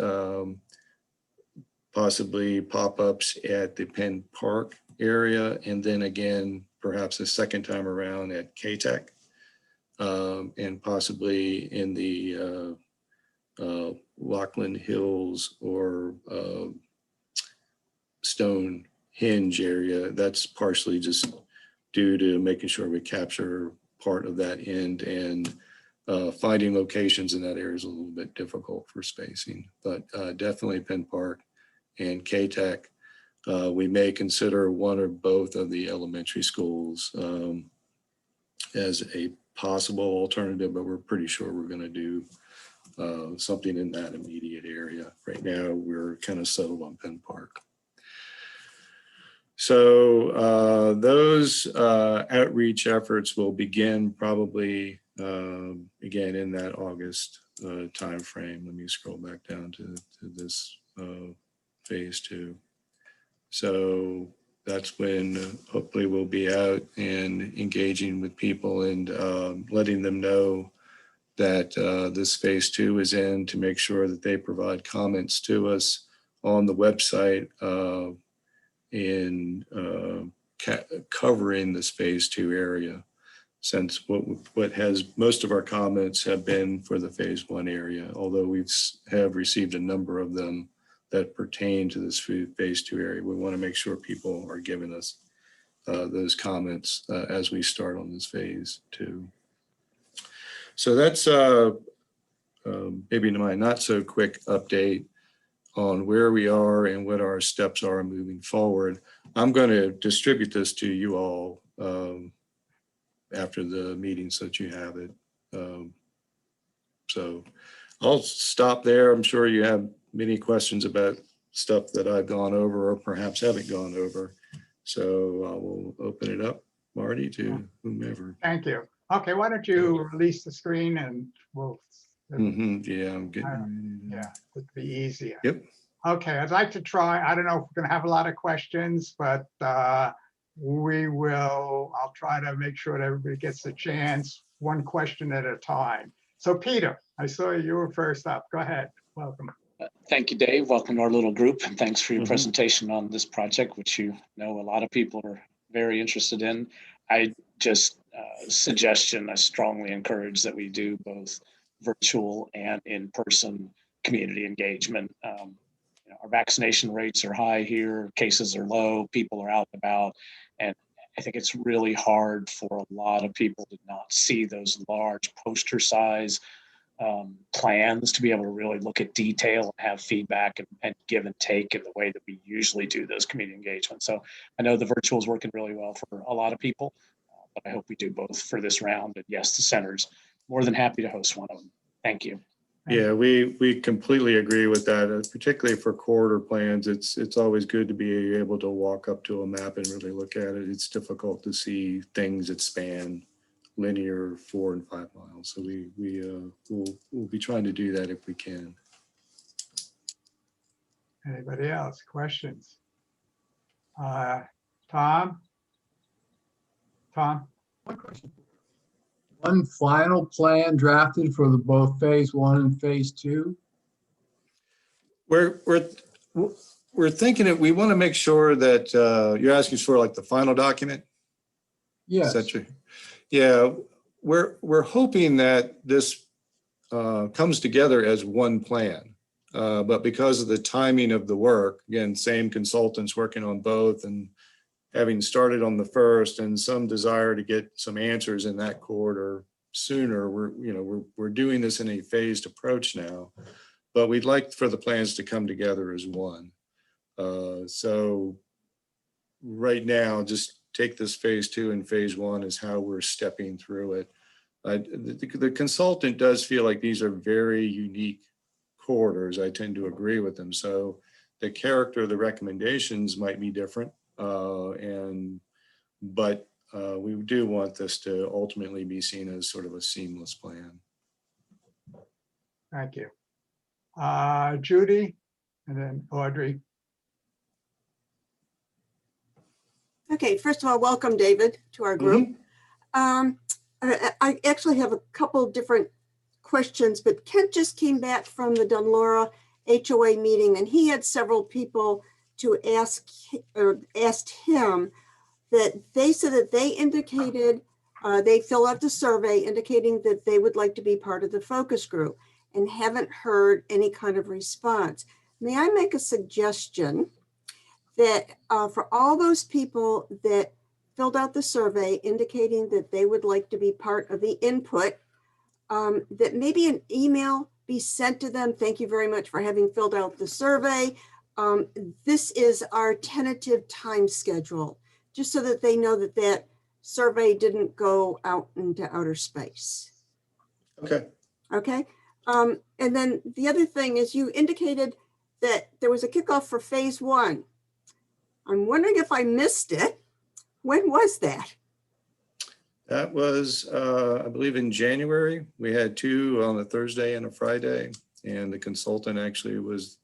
possibly pop-ups at the Penn Park area, and then again, perhaps a second time around at KTEC, and possibly in the Lockland Hills or Stonehenge area. That's partially just due to making sure we capture part of that end, and finding locations in that area is a little bit difficult for spacing, but definitely Penn Park and KTEC. We may consider one or both of the elementary schools as a possible alternative, but we're pretty sure we're going to do something in that immediate area. Right now, we're kind of settled on Penn Park. So those outreach efforts will begin probably again in that August timeframe. Let me scroll back down to this phase 2. So that's when hopefully we'll be out and engaging with people and letting them know that this phase 2 is in, to make sure that they provide comments to us on the website in covering this phase 2 area, since what has most of our comments have been for the phase 1 area, although we have received a number of them that pertain to this phase 2 area. We want to make sure people are giving us those comments as we start on this phase 2. So that's maybe my not so quick update on where we are and what our steps are moving forward. I'm going to distribute this to you all after the meeting so that you have it. So I'll stop there. I'm sure you have many questions about stuff that I've gone over or perhaps haven't gone over. So I will open it up, Marty, to whomever. Thank you. Okay, why don't you release the screen and we'll. Yeah, I'm getting ready to. Yeah, it'd be easier. Yep. Okay, I'd like to try, I don't know if we're gonna have a lot of questions, but I'll try to make sure that everybody gets a chance, one question at a time. So Peter, I saw you were first up. Go ahead, welcome. Thank you, Dave. Welcome to our little group, and thanks for your presentation on this project, which you know a lot of people are very interested in. I just suggestion, I strongly encourage that we do both virtual and in-person community engagement. You know, our vaccination rates are high here, cases are low, people are out and about, and I think it's really hard for a lot of people to not see those large poster size plans, to be able to really look at detail and have feedback and give and take in the way that we usually do those community engagements. So I know the virtual is working really well for a lot of people, but I hope we do both for this round. And yes, the center's more than happy to host one of them. Thank you. Yeah, we completely agree with that, particularly for corridor plans. It's always good to be able to walk up to a map and really look at it. It's difficult to see things that span linear 4 and 5 miles. So we'll be trying to do that if we can. Anybody else? Questions? Tom? One question. One final plan drafted for the both phase 1 and phase 2? We're thinking that we want to make sure that you're asking for like the final document. Yes. Yeah, we're hoping that this comes together as one plan, but because of the timing of the work, again, same consultants working on both, and having started on the first and some desire to get some answers in that corridor sooner, we're doing this in a phased approach now, but we'd like for the plans to come together as one. So right now, just take this phase 2 and phase 1 is how we're stepping through it. The consultant does feel like these are very unique corridors. I tend to agree with them. So the character of the recommendations might be different. But we do want this to ultimately be seen as sort of a seamless plan. Thank you. Judy and then Audrey. Okay, first of all, welcome, David, to our group. I actually have a couple different questions, but Kent just came back from the Dunlora HOA meeting, and he had several people to asked him that they said that they indicated, they fill out the survey indicating that they would like to be part of the focus group and haven't heard any kind of response. May I make a suggestion that for all those people that filled out the survey indicating that they would like to be part of the input, that maybe an email be sent to them. Thank you very much for having filled out the survey. This is our tentative time schedule, just so that they know that that survey didn't go out into outer space. Okay. Okay. And then the other thing is you indicated that there was a kickoff for phase 1. I'm wondering if I missed it. When was that? That was, I believe, in January. We had 2 on a Thursday and a Friday, and the consultant actually was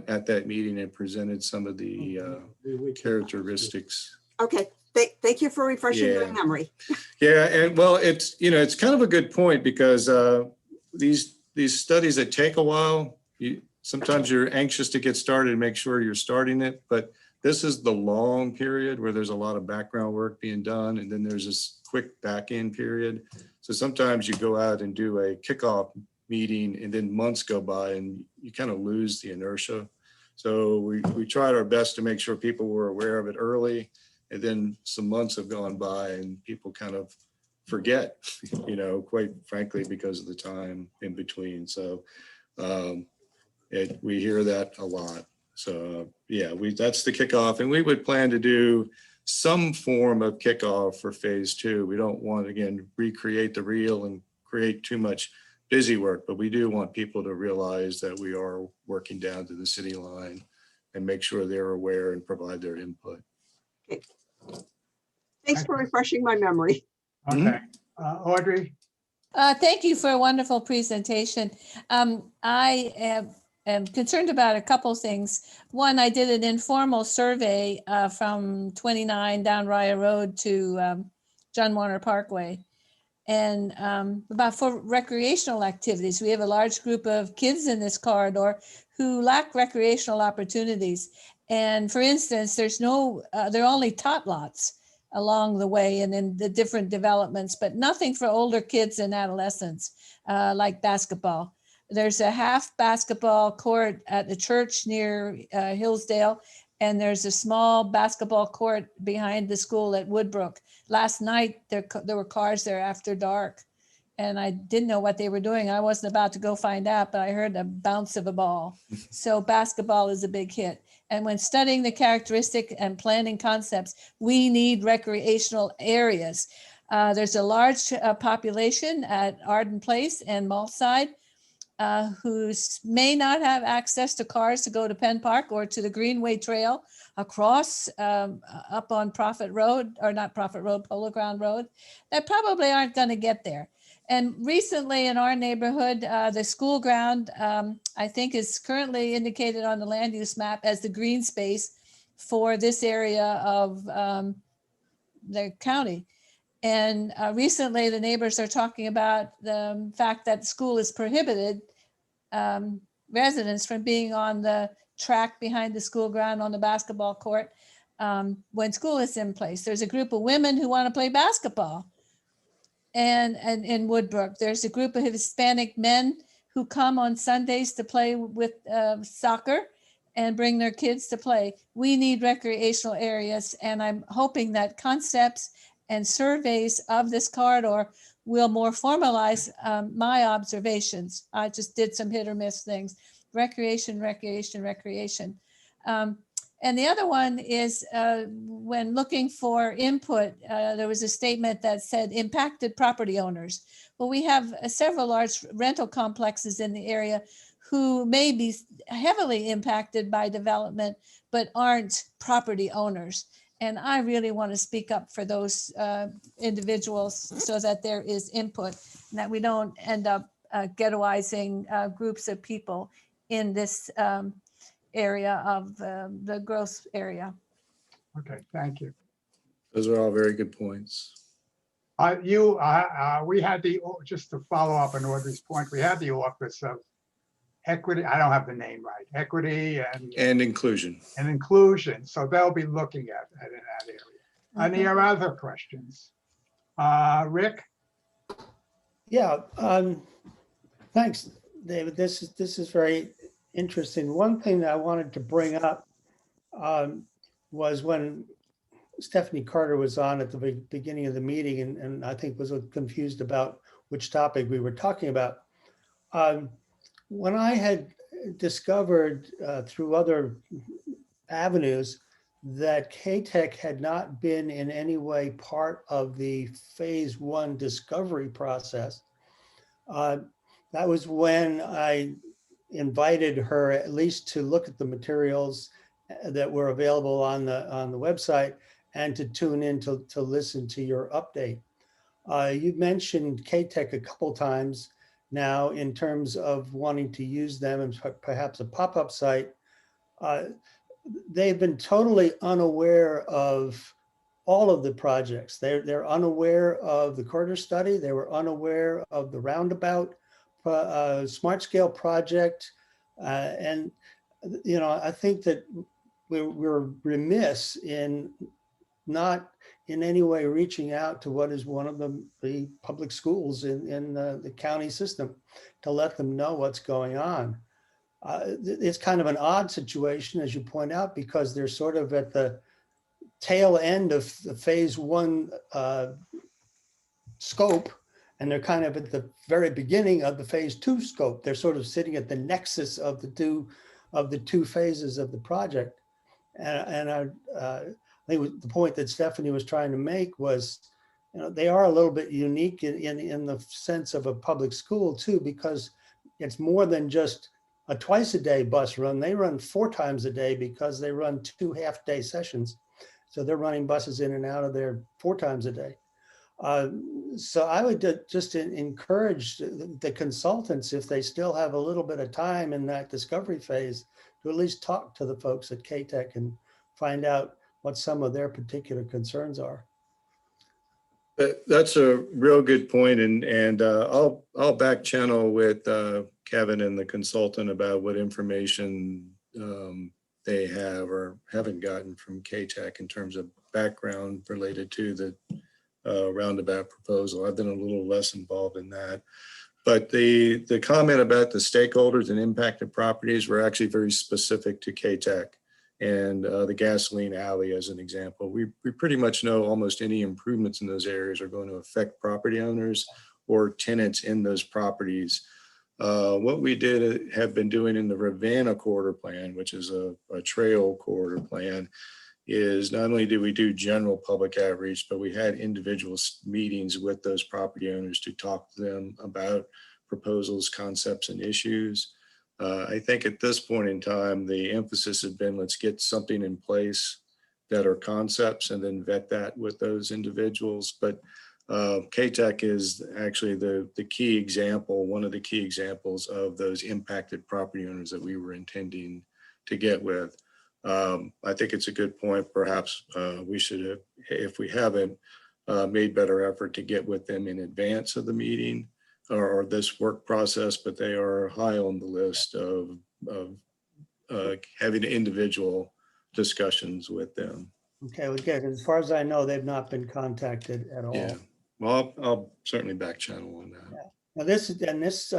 at that meeting and presented some of the characteristics. Okay, thank you for refreshing my memory. Yeah, and well, it's, you know, it's kind of a good point because these studies that take a while, sometimes you're anxious to get started and make sure you're starting it, but this is the long period where there's a lot of background work being done, and then there's this quick back end period. So sometimes you go out and do a kickoff meeting and then months go by and you kind of lose the inertia. So we tried our best to make sure people were aware of it early, and then some months have gone by and people kind of forget, you know, quite frankly, because of the time in between. So we hear that a lot. So yeah, that's the kickoff, and we would plan to do some form of kickoff for phase 2. We don't want, again, recreate the reel and create too much busy work, but we do want people to realize that we are working down to the city line and make sure they're aware and provide their input. Okay. Thanks for refreshing my memory. Okay. Audrey. Thank you for a wonderful presentation. I am concerned about a couple things. One, I did an informal survey from 29 down Raya Road to John Warner Parkway, and about for recreational activities. We have a large group of kids in this corridor who lack recreational opportunities. And for instance, there are only tot lots along the way and in the different developments, but nothing for older kids and adolescents like basketball. There's a half basketball court at the church near Hillsdale, and there's a small basketball court behind the school at Woodbrook. Last night, there were cars there after dark, and I didn't know what they were doing. I wasn't about to go find out, but I heard a bounce of a ball. So basketball is a big hit. And when studying the characteristic and planning concepts, we need recreational areas. There's a large population at Arden Place and Maltside who may not have access to cars to go to Penn Park or to the Greenway Trail across up on Prophet Road, or not Prophet Road, Polo Ground Road, that probably aren't going to get there. And recently in our neighborhood, the school ground, I think, is currently indicated on the land use map as the green space for this area of the county. And recently the neighbors are talking about the fact that school is prohibited residents from being on the track behind the school ground on the basketball court when school is in place. There's a group of women who want to play basketball. And in Woodbrook, there's a group of Hispanic men who come on Sundays to play with soccer and bring their kids to play. We need recreational areas, and I'm hoping that concepts and surveys of this corridor will more formalize my observations. I just did some hit or miss things. Recreation, recreation, recreation. And the other one is when looking for input, there was a statement that said impacted property owners. Well, we have several large rental complexes in the area who may be heavily impacted by development, but aren't property owners. And I really want to speak up for those individuals so that there is input and that we don't end up ghettoizing groups of people in this area of the growth area. Okay, thank you. Those are all very good points. We had just to follow up on Audrey's point, we had the Office of Equity, I don't have the name right, Equity And inclusion. and Inclusion. So they'll be looking at in that area. Any other questions? Rick? Yeah, thanks, David. This is very interesting. One thing that I wanted to bring up was when Stephanie Carter was on at the beginning of the meeting, and I think was confused about which topic we were talking about. When I had discovered through other avenues that K-Tech had not been in any way part of the phase 1 discovery process, that was when I invited her at least to look at the materials that were available on the website and to tune in to listen to your update. You mentioned K-Tech a couple times now in terms of wanting to use them and perhaps a pop-up site. They've been totally unaware of all of the projects. They're unaware of the corridor study. They were unaware of the roundabout smart scale project. And, you know, I think that we're remiss in not in any way reaching out to what is one of the public schools in the county system to let them know what's going on. It's kind of an odd situation, as you point out, because they're sort of at the tail end of the phase 1 scope, and they're kind of at the very beginning of the phase 2 scope. They're sort of sitting at the nexus of the two phases of the project. And I think the point that Stephanie was trying to make was, you know, they are a little bit unique in the sense of a public school too, because it's more than just a twice-a-day bus run. They run 4 times a day because they run 2 half-day sessions. So they're running buses in and out of there 4 times a day. So I would just encourage the consultants, if they still have a little bit of time in that discovery phase, to at least talk to the folks at K-Tech and find out what some of their particular concerns are. That's a real good point, and I'll back channel with Kevin and the consultant about what information they have or haven't gotten from K-Tech in terms of background related to the roundabout proposal. I've been a little less involved in that. But the comment about the stakeholders and impacted properties were actually very specific to K-Tech and the gasoline alley as an example. We pretty much know almost any improvements in those areas are going to affect property owners or tenants in those properties. What we have been doing in the Ravenna corridor plan, which is a trail corridor plan, is not only do we do general public outreach, but we had individual meetings with those property owners to talk to them about proposals, concepts, and issues. I think at this point in time, the emphasis has been, let's get something in place that are concepts and then vet that with those individuals. But K-Tech is actually the key example, one of the key examples of those impacted property owners that we were intending to get with. I think it's a good point. Perhaps we should have, if we haven't, made better effort to get with them in advance of the meeting or this work process, but they are high on the list of having individual discussions with them. Okay, well, good. As far as I know, they've not been contacted at all. Yeah, well, I'll certainly back channel on that. Yeah. Now this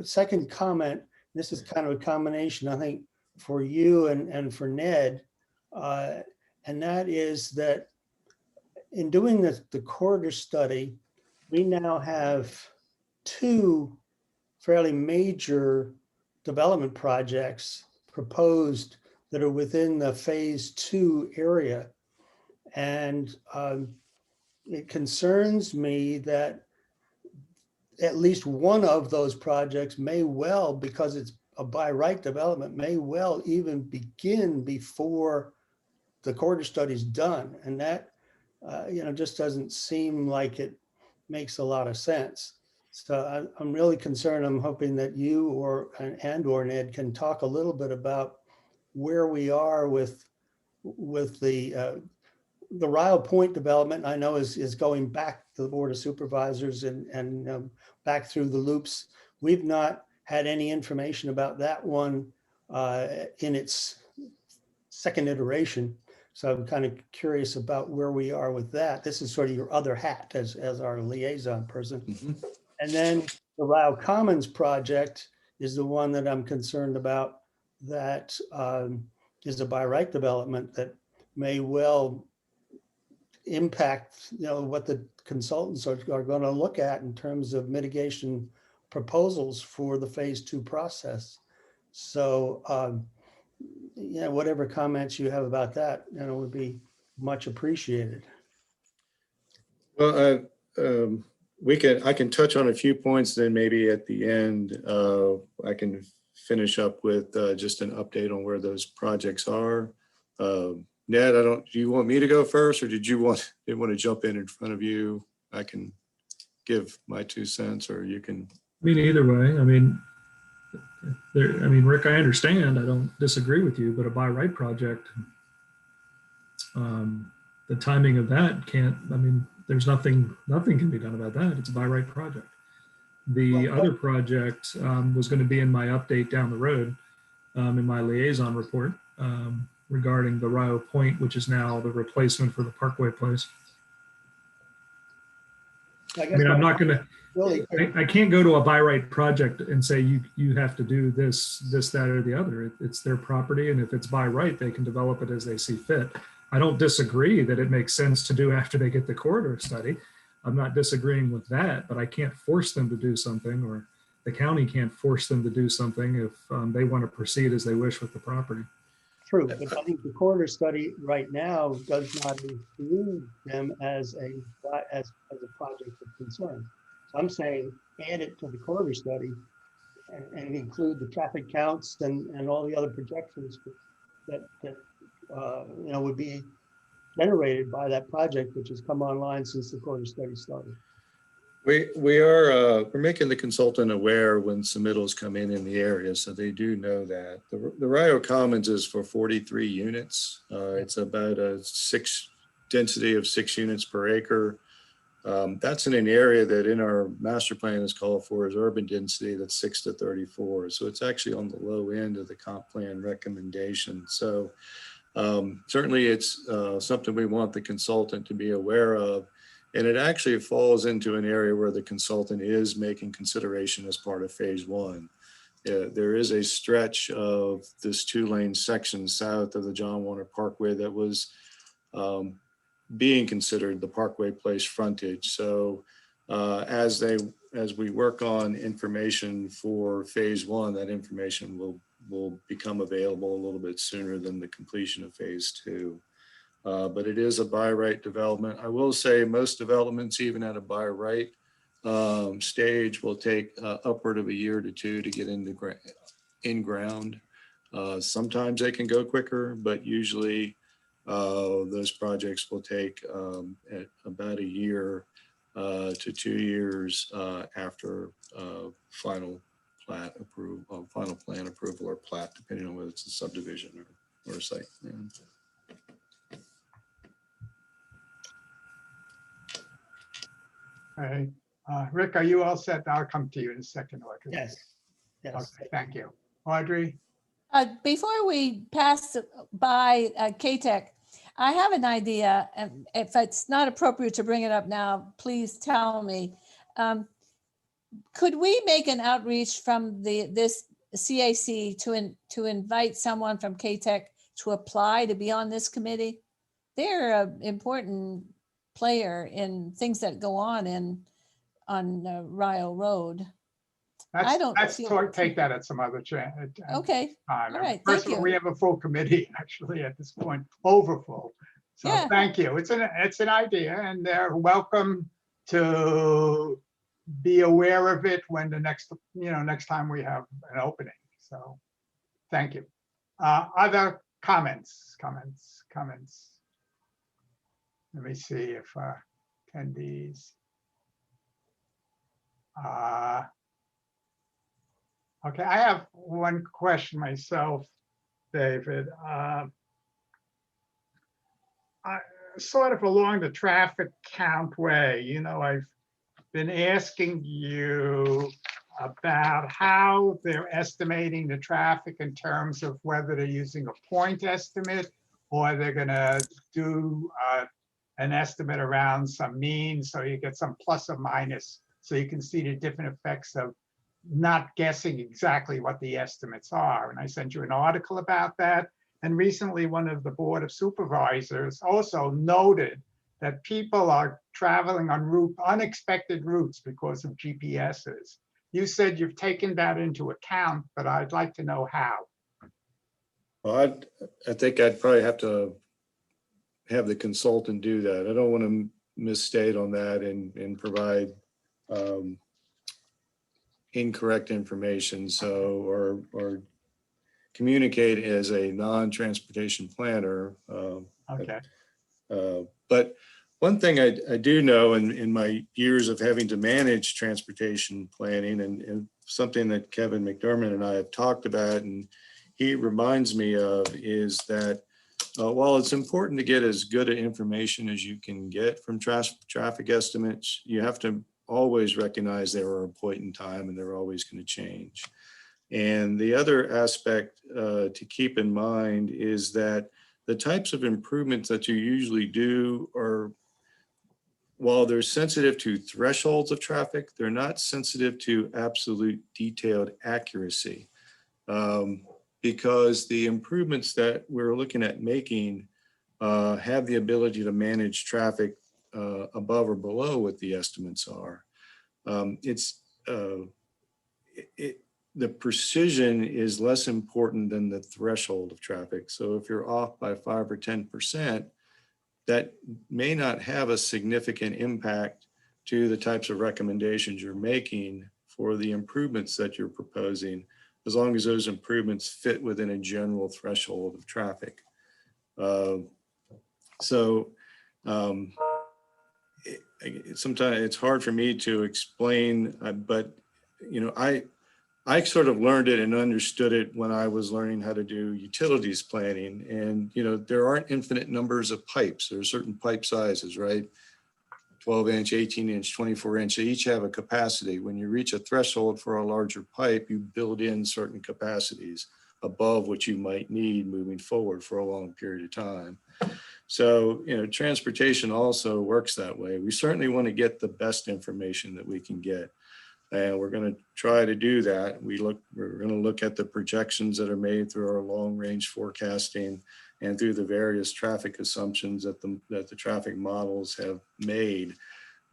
second comment, this is kind of a combination, I think, for you and for Ned, and that is that in doing the corridor study, we now have 2 fairly major development projects proposed that are within the phase 2 area. And it concerns me that at least one of those projects may well, because it's a by right development may well even begin before the corridor study's done. And that, just doesn't seem like it makes a lot of sense. So I'm really concerned. I'm hoping that you or Ned can talk a little bit about where we are with the Rio Point development. I know is going back to the Board of Supervisors and back through the loops. We've not had any information about that one in its second iteration. So I'm kind of curious about where we are with that. This is sort of your other hat as our liaison person. Mhm. And then the Rio Commons project is the one that I'm concerned about, that is a by right development that may well impact, what the consultants are going to look at in terms of mitigation proposals for the phase 2 process. So, whatever comments you have about that, would be much appreciated. Well, I can touch on a few points, then maybe at the end, I can finish up with just an update on where those projects are. Ned, do you want me to go first, or did you want to jump in front of you? I can give my 2 cents, or you can. I mean, either way. Rick, I understand. I don't disagree with you, but a by right project, the timing of that there's nothing can be done about that. It's a by right project. The other project was going to be in my update down the road, in my liaison report, regarding the Rio Point, which is now the replacement for the Parkway Place. I'm not going to. Really, I can't go to a by right project and say you have to do this, that, or the other. It's their property, and if it's by right, they can develop it as they see fit. I don't disagree that it makes sense to do after they get the corridor study. I'm not disagreeing with that, but I can't force them to do something, or the county can't force them to do something if they want to proceed as they wish with the property. true, but I think the corridor study right now does not include them as a project of concern. So I'm saying add it to the corridor study and include the traffic counts and all the other projections that would be generated by that project, which has come online since the corridor study started. We're making the consultant aware when submittals come in the area, so they do know that. The Rio Commons is for 43 units. It's about a density of 6 units per acre. That's in an area that in our master plan is called for as urban density, that's 6 to 34. So it's actually on the low end of the comp plan recommendation. So certainly it's something we want the consultant to be aware of. And it actually falls into an area where the consultant is making consideration as part of phase 1. There is a stretch of this 2-lane section south of the John Warner Parkway that was being considered the Parkway Place frontage. So as we work on information for phase 1, that information will become available a little bit sooner than the completion of phase 2. But it is a by right development. I will say most developments, even at a by right stage, will take upward of a year to 2 to get in ground. Sometimes they can go quicker, but usually those projects will take at about a year to 2 years after final plat approval, final plan approval, or plat, depending on whether it's a subdivision or a site. Yeah. Okay. Rick, are you all set? I'll come to you in a second, Audrey. Yes. Yes. Okay, thank you. Audrey? Before we pass by KTEC, I have an idea, and if it's not appropriate to bring it up now, please tell me. Could we make an outreach from this CAC to invite someone from KTEC to apply to be on this committee? They're an important player in things that go on Rio Road. Let's take that at some other time. Okay. All right. First Thank of all, you. we have a full committee actually at this point, overfull. So Yeah. Thank you. It's an idea, and they're welcome to be aware of it when the next time we have an opening. So, thank you. Other comments? Let me see if attendees. Okay, I have one question myself, David. Sort of along the traffic count way, I've been asking you about how they're estimating the traffic in terms of whether they're using a point estimate or they're gonna do an estimate around some mean, so you get some plus or minus, so you can see the different effects of not guessing exactly what the estimates are. And I sent you an article about that. And recently, one of the Board of Supervisors also noted that people are traveling on unexpected routes because of GPSs. You said you've taken that into account, but I'd like to know how. Well, I think I'd probably have to have the consultant do that. I don't want to misstate on that and provide incorrect information. So, or communicate as a non-transportation planner. Okay. But one thing I do know in my years of having to manage transportation planning, and something that Kevin McDermott and I have talked about, and he reminds me of, is that while it's important to get as good information as you can get from traffic estimates, you have to always recognize they are a point in time and they're always going to change. And the other aspect to keep in mind is that the types of improvements that you usually do are, while they're sensitive to thresholds of traffic, they're not sensitive to absolute detailed accuracy. Because the improvements that we're looking at making have the ability to manage traffic above or below what the estimates are. The precision is less important than the threshold of traffic. So if you're off by 5 or 10%, that may not have a significant impact to the types of recommendations you're making for the improvements that you're proposing, as long as those improvements fit within a general threshold of traffic. Sometimes it's hard for me to explain, but I sort of learned it and understood it when I was learning how to do utilities planning. And, there aren't infinite numbers of pipes. There are certain pipe sizes, right? 12-inch, 18-inch, 24-inch, they each have a capacity. When you reach a threshold for a larger pipe, you build in certain capacities above what you might need moving forward for a long period of time. So, transportation also works that way. We certainly want to get the best information that we can get. And we're going to try to do that. We're going to look at the projections that are made through our long range forecasting and through the various traffic assumptions that the traffic models have made.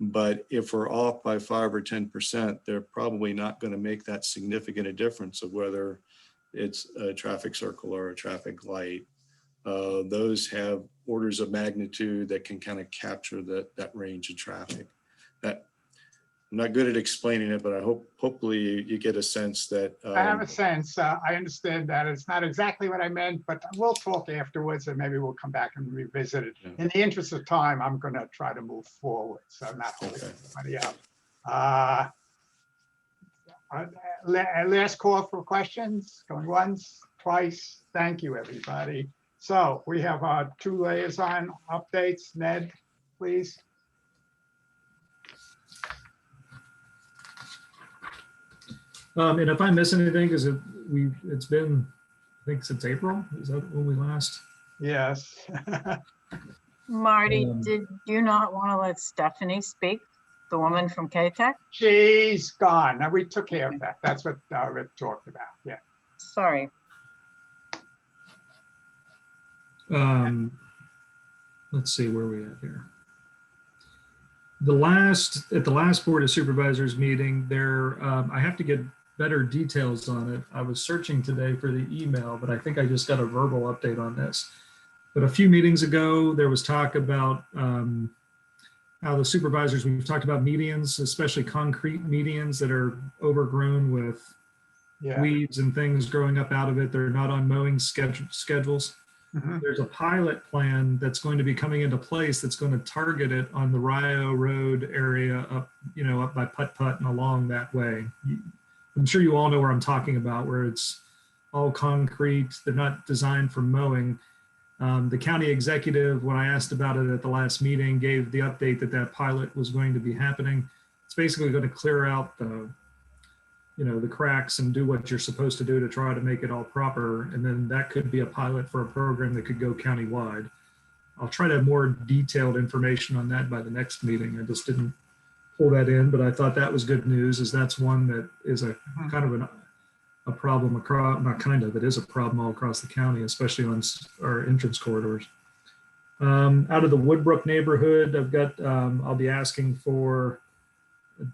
But if we're off by 5 or 10%, they're probably not going to make that significant a difference of whether it's a traffic circle or a traffic light. Those have orders of magnitude that can kind of capture that range of traffic. I'm not good at explaining it, but I hopefully you get a sense that. I have a sense. I understand that. It's not exactly what I meant, but we'll talk afterwards and maybe we'll come back and revisit it. Yeah. In the interest of time, I'm going to try to move forward, so I'm not holding anybody up. Last call for questions, going once, twice. Thank you, everybody. So we have our 2 liaison updates. Ned, please. And if I miss anything, because it's been, I think, since April. Is that when we last? Yes. Marty, did you not want to let Stephanie speak, the woman from K-Tech? She's gone. Now, we took care of that. That's what Rick talked about. Yeah. Sorry. Let's see where we at here. At the last Board of Supervisors meeting, I have to get better details on it. I was searching today for the email, but I think I just got a verbal update on this. But a few meetings ago, there was talk about how the supervisors, we've talked about medians, especially concrete medians that are overgrown with Yeah. weeds and things growing up out of it. They're not on mowing schedules. Mhm. There's a pilot plan that's going to be coming into place that's going to target it on the Rio Road area up, up by Putt Putt and along that way. I'm sure you all know where I'm talking about, where it's all concrete. They're not designed for mowing. The county executive, when I asked about it at the last meeting, gave the update that that pilot was going to be happening. It's basically going to clear out the cracks and do what you're supposed to do to try to make it all proper. And then that could be a pilot for a program that could go countywide. I'll try to have more detailed information on that by the next meeting. I just didn't pull that in, but I thought that was good news, as that's one that is a kind of a problem across, not kind of, it is a problem all across the county, especially on our entrance corridors. Out of the Woodbrook neighborhood, I've got, I'll be asking for,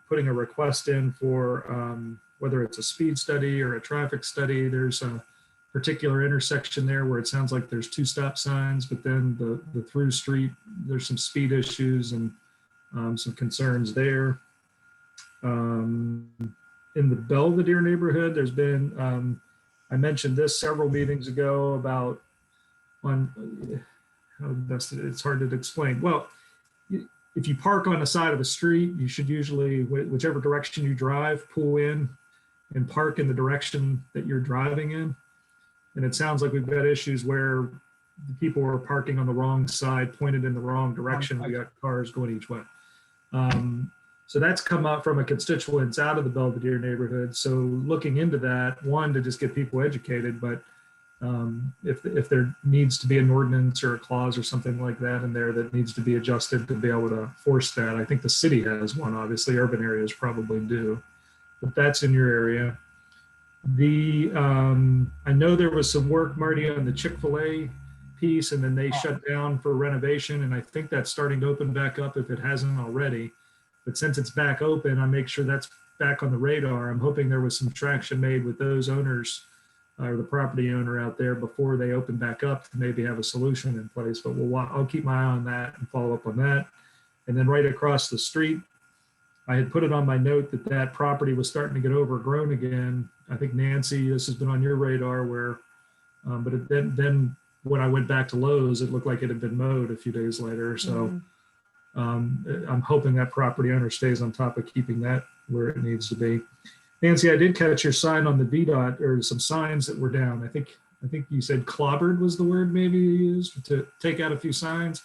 putting a request in for whether it's a speed study or a traffic study. There's a particular intersection there where it sounds like there's 2 stop signs, but then the through street, there's some speed issues and some concerns there. In the Belvedere neighborhood, there's been, I mentioned this several meetings ago about how best, it's hard to explain. Well, if you park on the side of a street, you should usually, whichever direction you drive, pull in and park in the direction that you're driving in. And it sounds like we've got issues where the people are parking on the wrong side, pointed in the wrong direction. We got cars going each way. So that's come up from a constituents out of the Belvedere neighborhood. So looking into that, one, to just get people educated, but if there needs to be an ordinance or a clause or something like that in there that needs to be adjusted to be able to force that. I think the city has one, obviously urban areas probably do, but that's in your area. I know there was some work, Marty, on the Chick-fil-A piece, and then they shut down for renovation, and I think that's starting to open back up if it hasn't already. But since it's back open, I make sure that's back on the radar. I'm hoping there was some traction made with those owners or the property owner out there before they open back up to maybe have a solution in place. But I'll keep my eye on that and follow up on that. And then right across the street, I had put it on my note that that property was starting to get overgrown again. I think Nancy, this has been on your radar where, but then when I went back to Lowe's, it looked like it had been mowed a few days later. So I'm hoping that property owner stays on top of keeping that where it needs to be. Nancy, I did catch your sign on the VDOT, or some signs that were down. I think you said clobbered was the word maybe you used to take out a few signs.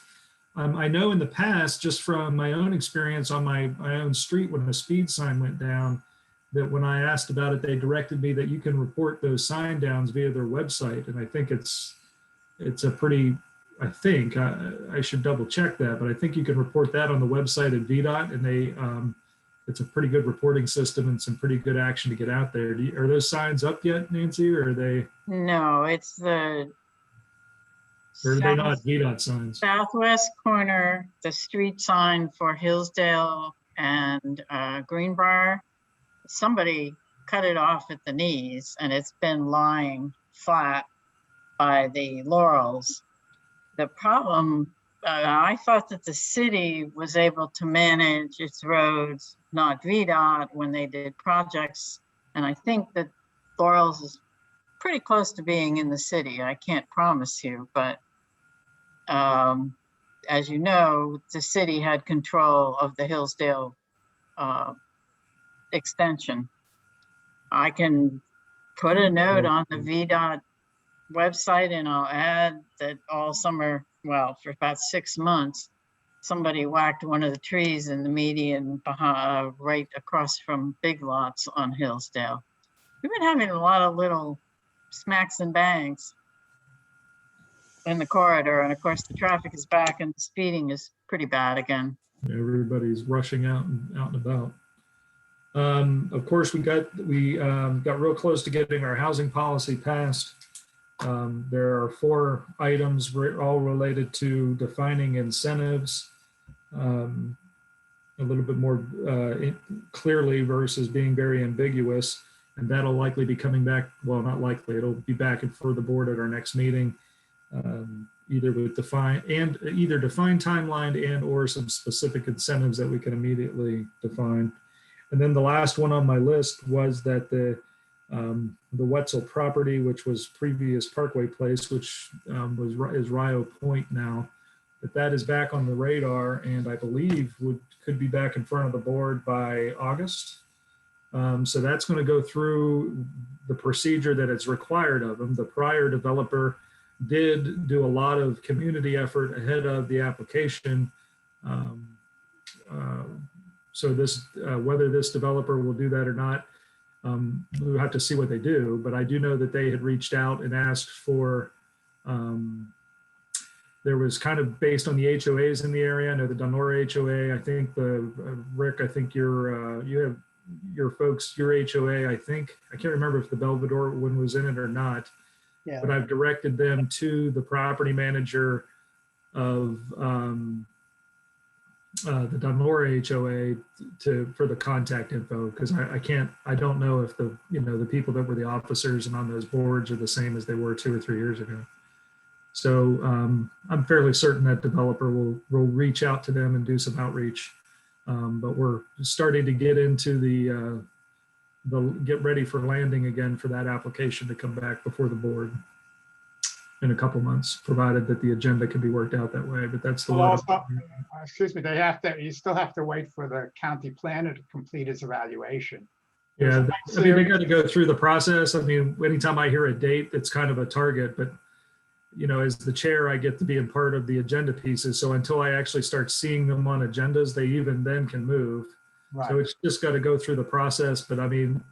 I know in the past, just from my own experience on my own street, when a speed sign went down, that when I asked about it, they directed me that you can report those sign downs via their website. And I think it's a pretty, I should double check that, but I think you can report that on the website at VDOT, and it's a pretty good reporting system and some pretty good action to get out there. Are those signs up yet, Nancy, or are they? No, it's Or are they not VDOT signs? southwest corner, the street sign for Hillsdale and Greenbrier. Somebody cut it off at the knees, and it's been lying flat by the Laurels. The problem, I thought that the city was able to manage its roads, not VDOT, when they did projects. And I think that Laurels is pretty close to being in the city. I can't promise you, but as you know, the city had control of the Hillsdale extension. I can put a note on the VDOT website, and I'll add that all summer, well, for about 6 months, somebody whacked one of the trees in the median right across from Big Lots on Hillsdale. We've been having a lot of little smacks and bangs in the corridor, and of course the traffic is back and the speeding is pretty bad again. Everybody's rushing out and about. Of course, we got real close to getting our housing policy passed. There are 4 items all related to defining incentives a little bit more clearly versus being very ambiguous. And that'll likely be coming back. Well, not likely, it'll be back for the board at our next meeting. Either with define timeline and or some specific incentives that we can immediately define. And then the last one on my list was that the The Wetzel property, which was previous Parkway Place, which is Rio Point now. But that is back on the radar, and I believe could be back in front of the board by August. So that's going to go through the procedure that is required of them. The prior developer did do a lot of community effort ahead of the application. So this, whether this developer will do that or not, we'll have to see what they do. But I do know that they had reached out and asked for, there was kind of based on the HOAs in the area. I know the Donora HOA, I think Rick, I think you have your folks, your HOA, I think, I can't remember if the Belvedere one was in it or not, Yeah. but I've directed them to the property manager of the Donora HOA for the contact info, because I don't know if the people that were the officers and on those boards are the same as they were 2 or 3 years ago. So I'm fairly certain that developer will reach out to them and do some outreach. But we're starting to get into the get ready for landing again for that application to come back before the board in a couple months, provided that the agenda can be worked out that way. But that's the Well, one. also, excuse me, you still have to wait for the county planner to complete his evaluation. Yeah, I mean, they got to go through the process. I mean, anytime I hear a date, it's kind of a target, but as the chair, I get to be a part of the agenda pieces. So until I actually start seeing them on agendas, they even then can move. Right. So it's just got to go through the process. But I mean,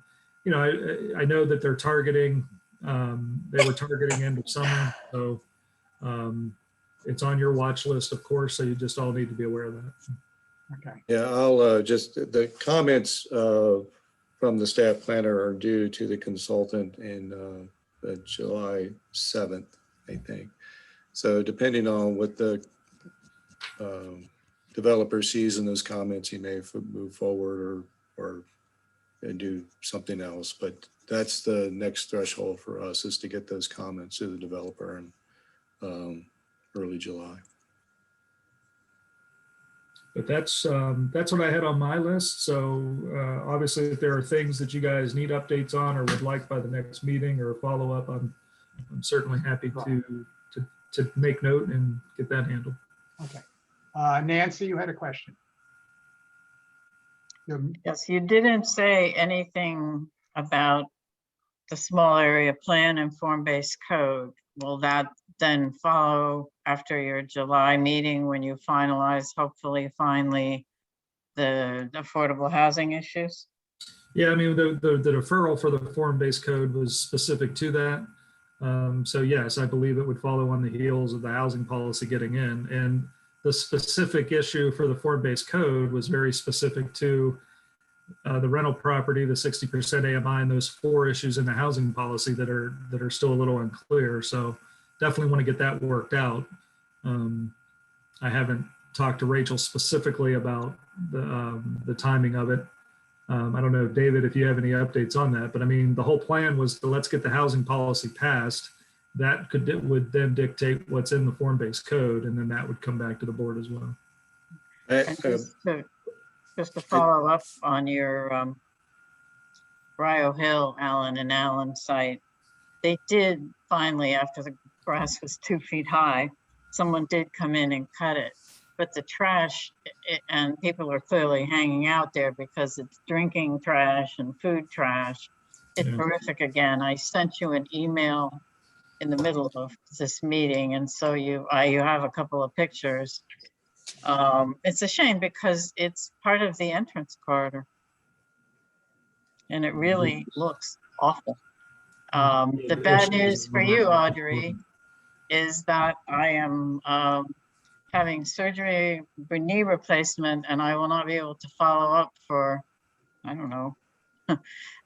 I know that they're targeting, they were targeting end of summer. So it's on your watch list, of course. So you just all need to be aware of that. Okay. Yeah, I'll the comments from the staff planner are due to the consultant in July 7th, I think. So depending on what the developer sees in those comments, he may move forward or do something else. But that's the next threshold for us, is to get those comments to the developer in early July. But that's what I had on my list. So obviously, if there are things that you guys need updates on or would like by the next meeting or follow up, I'm certainly happy to make note and get that handled. Okay. Nancy, you had a question. Yes, you didn't say anything about the small area plan and form-based code. Will that then follow after your July meeting when you finalize, hopefully finally, the affordable housing issues? Yeah, I mean, the deferral for the form-based code was specific to that. So yes, I believe it would follow on the heels of the housing policy getting in. And the specific issue for the form-based code was very specific to the rental property, the 60% AMI, and those 4 issues in the housing policy that are still a little unclear. So definitely want to get that worked out. I haven't talked to Rachel specifically about the timing of it. I don't know, David, if you have any updates on that, but I mean, the whole plan was to let's get the housing policy passed. That would then dictate what's in the form-based code, and then that would come back to the board as well. Just to follow up on your Rio Hill, Allen and Allen site, they did finally, after the grass was 2 feet high, someone did come in and cut it. But the trash, and people are clearly hanging out there because it's drinking trash and food trash. It's horrific again. I sent you an email in the middle of this meeting, and so you have a couple of pictures. It's a shame because it's part of the entrance corridor and it really looks awful. The bad news for you, Audrey, is that I am having surgery for knee replacement and I will not be able to follow up for, I don't know,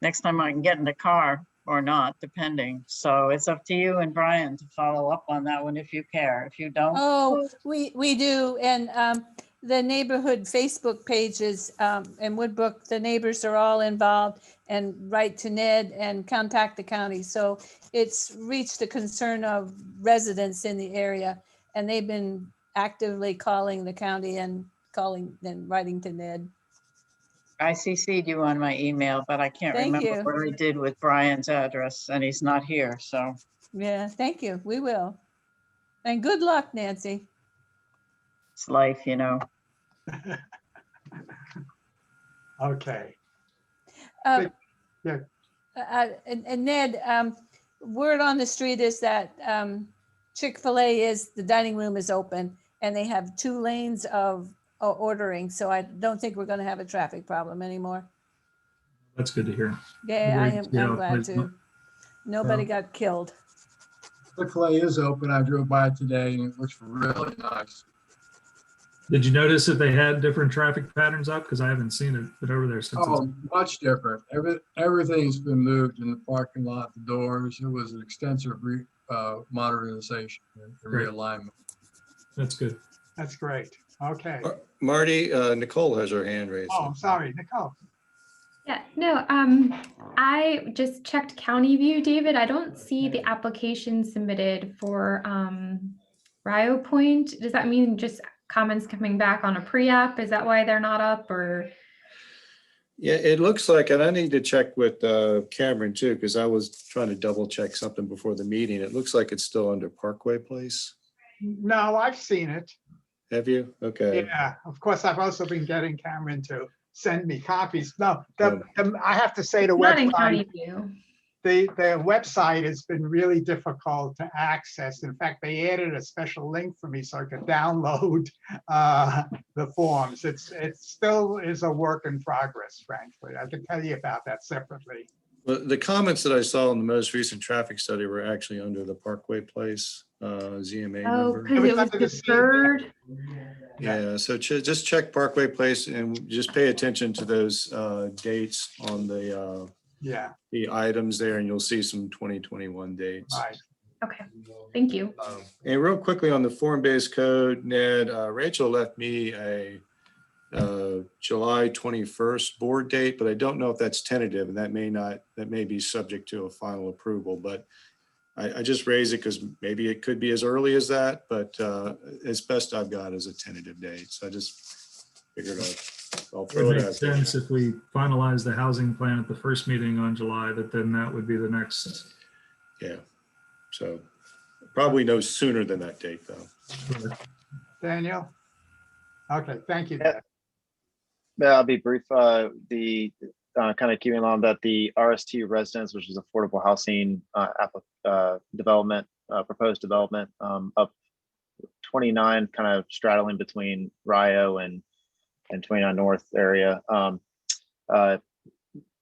next time I can get in the car or not, depending. So it's up to you and Brian to follow up on that one if you care. If you don't. Oh, we do. And the neighborhood Facebook pages in Woodbrook, the neighbors are all involved and write to Ned and contact the county. So it's reached the concern of residents in the area, and they've been actively calling the county and writing to Ned. I CC'd you on my email, but I can't Thank remember you. what I did with Brian's address, and he's not here, so Yeah, thank you. We will. And good luck, Nancy. it's life, you know. Okay. Uh, Yeah. And Ned, word on the street is that Chick-fil-A the dining room is open and they have 2 lanes of ordering. So I don't think we're going to have a traffic problem anymore. That's good to hear. Yeah, Wait, I'm yeah, glad please, to. Nobody got killed. Chick-fil-A is open. I drove by it today and it looks really nice. Did you notice that they had different traffic patterns up? Because I haven't seen it, but over there since it's. Oh, much different. Everything's been moved in the parking lot, the doors. It was an extensive modernization and Great. realignment. That's good. That's great. Okay. Marty, Nicole has her hand raised. Oh, I'm sorry, Nicole. Yeah, no, I just checked County View, David. I don't see the application submitted for Rio Point. Does that mean just comments coming back on a pre-app? Is that why they're not up, or? Yeah, it looks like, and I need to check with Cameron too, because I was trying to double check something before the meeting. It looks like it's still under Parkway Place. No, I've seen it. Have you? Okay. Yeah, of course, I've also been getting Cameron to send me copies. No, I have to say the Not in website, County View. the website has been really difficult to access. In fact, they added a special link for me so I could download the forms. It still is a work in progress, frankly. I can tell you about that separately. Well, the comments that I saw in the most recent traffic study were actually under the Parkway Place ZMA Oh, number. because it was under the deferred. Yeah, so just check Parkway Place and just pay attention to those dates on the items there, and you'll see some 2021 dates. Right. Okay, thank you. And real quickly on the form-based code, Ned, Rachel left me a July 21st board date, but I don't know if that's tentative, and that may be subject to a final approval, but I just raised it because maybe it could be as early as that, but as best I've got is a tentative date. So I just figured I'll It throw would it make out there. sense if we finalize the housing plan at the first meeting on July, that would be the next. Yeah, so probably no sooner than that date though. Daniel? Okay, thank you. Yeah, I'll be brief. Kind of keeping along that the RST residence, which is affordable housing development, proposed development up 29, kind of straddling between Rio and 29 North area,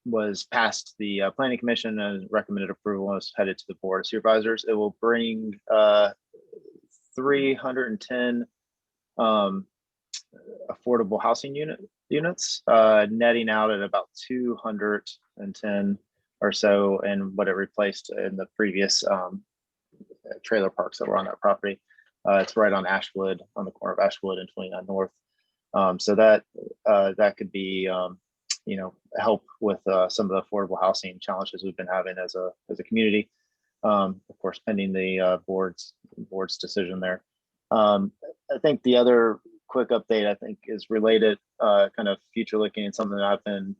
was passed the planning commission and recommended approval and was headed to the board of supervisors. It will bring 310 affordable housing units, netting out at about 210 or so, and what it replaced in the previous trailer parks that were on that property. It's right on Ashwood, on the corner of Ashwood and 29 North. So that could be, help with some of the affordable housing challenges we've been having as a community. Of course, pending the board's decision there. I think the other quick update, I think, is related, kind of future looking, and something that I've been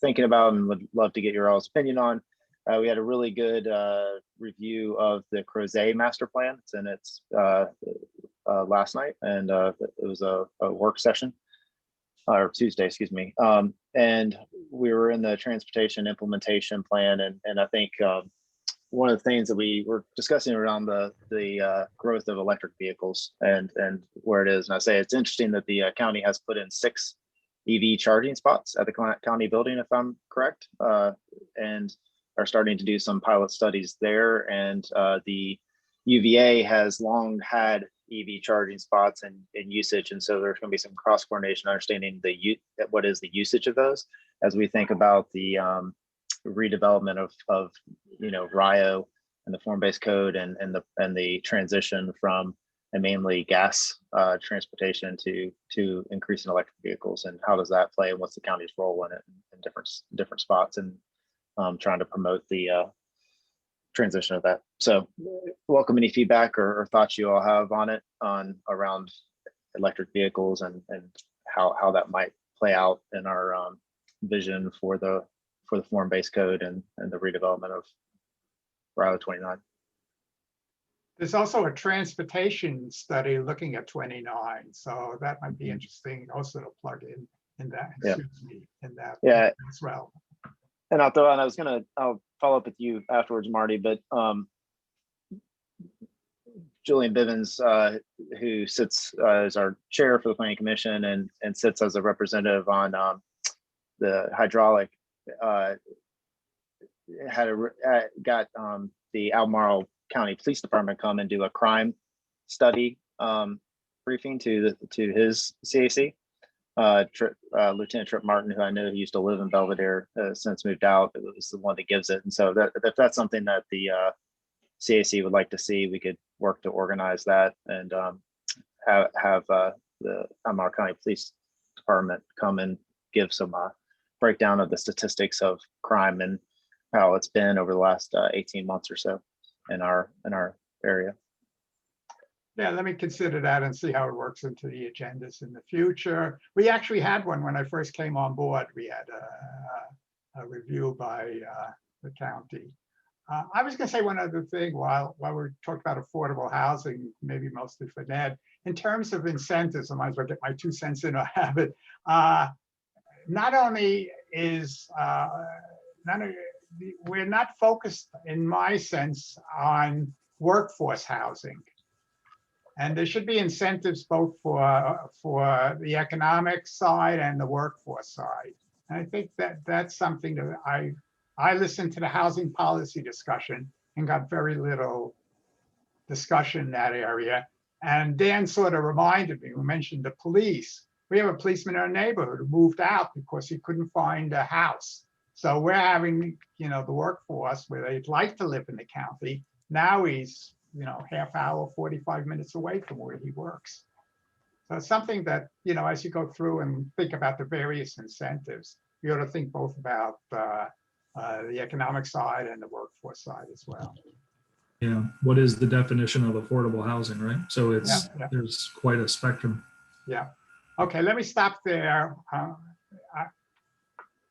thinking about and would love to get your all's opinion on. We had a really good review of the Crozet master plan. It's in its last night, and it was a work session, or Tuesday, excuse me. And we were in the transportation implementation plan, and I think one of the things that we were discussing around the growth of electric vehicles and where it is. And I say it's interesting that the county has put in 6 EV charging spots at the county building, if I'm correct, and are starting to do some pilot studies there. And the UVA has long had EV charging spots and usage. And so there's going to be some cross coordination, understanding what is the usage of those as we think about the redevelopment of Rio and the form-based code and the transition from a mainly gas transportation to increasing electric vehicles, and how does that play, and what's the county's role in it in different spots, and trying to promote the transition of that. So welcome any feedback or thoughts you all have on it, around electric vehicles and how that might play out in our vision for the form-based code and the redevelopment of Route 29. There's also a transportation study looking at 29, so that might be interesting also to plug in that, Yeah. excuse me, in that Yeah. as well. And I'll throw on, I'll follow up with you afterwards, Marty, but Julian Bivens, who sits as our chair for the Planning Commission and sits as a representative on the hydraulic, got the Albemarle County Police Department come and do a crime study briefing to his CAC. Lieutenant Trip Martin, who I know used to live in Belvedere, since moved out, it was the one that gives it. And so if that's something that the CAC would like to see, we could work to organize that and have the Albemarle County Police Department come and give some breakdown of the statistics of crime and how it's been over the last 18 months or so in our area. Yeah, let me consider that and see how it works into the agendas in the future. We actually had one when I first came on board. We had a review by the county. I was going to say one other thing while we're talking about affordable housing, maybe mostly for Ned. In terms of incentives, I might as well get my 2 cents in or have it. Not only is we're not focused, in my sense, on workforce housing. And there should be incentives both for the economic side and the workforce side. And I think that's something that I listened to the housing policy discussion and got very little discussion in that area. And Dan sort of reminded me, we mentioned the police. We have a policeman in our neighborhood who moved out because he couldn't find a house. So we're having, the workforce where they'd like to live in the county. Now he's, half hour, 45 minutes away from where he works. So it's something that, as you go through and think about the various incentives, you ought to think both about the economic side and the workforce side as well. Yeah, what is the definition of affordable housing, right? So there's quite a spectrum. Yeah. Okay, let me stop there.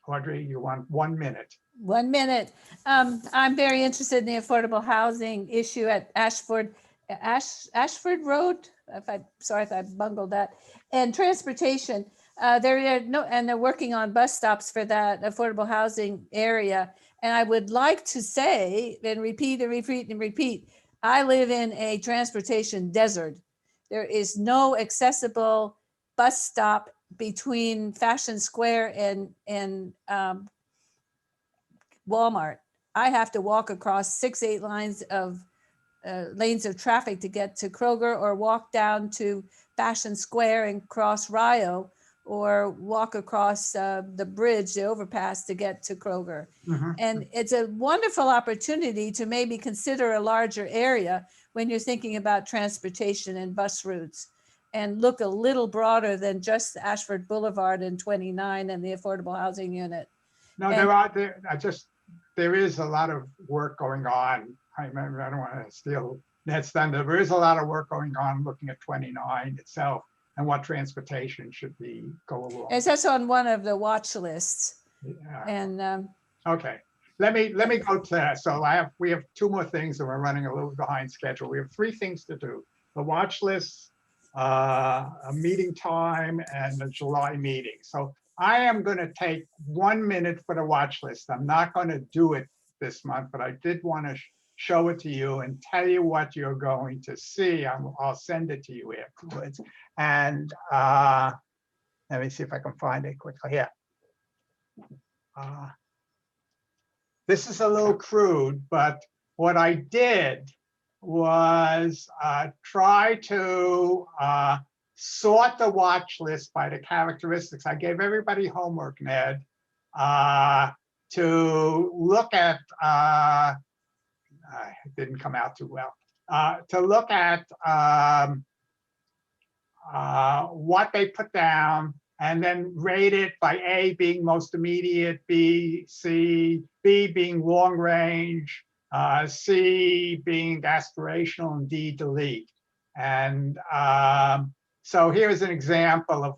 Audrey, you want 1 minute? 1 minute. I'm very interested in the affordable housing issue at Ashford Road. Sorry if I bungled that. And transportation. They're working on bus stops for that affordable housing area. And I would like to say, and repeat and repeat and repeat, I live in a transportation desert. There is no accessible bus stop between Fashion Square and Walmart. I have to walk across 6-8 lanes of traffic to get to Kroger, or walk down to Fashion Square and cross Rio, or walk across the bridge, the overpass, to get to Kroger. Mm-hmm. And it's a wonderful opportunity to maybe consider a larger area when you're thinking about transportation and bus routes, and look a little broader than just Ashford Boulevard and 29 and the affordable housing unit. No, there is a lot of work going on. I don't want to steal Ned's thunder. There is a lot of work going on looking at 29 itself and what transportation should go along. It's also on one of the watch lists. Yeah. And okay, let me go to that. So we have 2 more things, and we're running a little behind schedule. We have 3 things to do: the watch list, a meeting time, and the July meeting. So I am going to take 1 minute for the watch list. I'm not going to do it this month, but I did want to show it to you and tell you what you're going to see. I'll send it to you afterwards. And let me see if I can find it quickly. Yeah. This is a little crude, but what I did was try to sort the watch list by the characteristics. I gave everybody homework, Ned, to look at, it didn't come out too well, to look at what they put down, and then rate it by A being most immediate, B being long range, C being aspirational, and D delete. And so here's an example of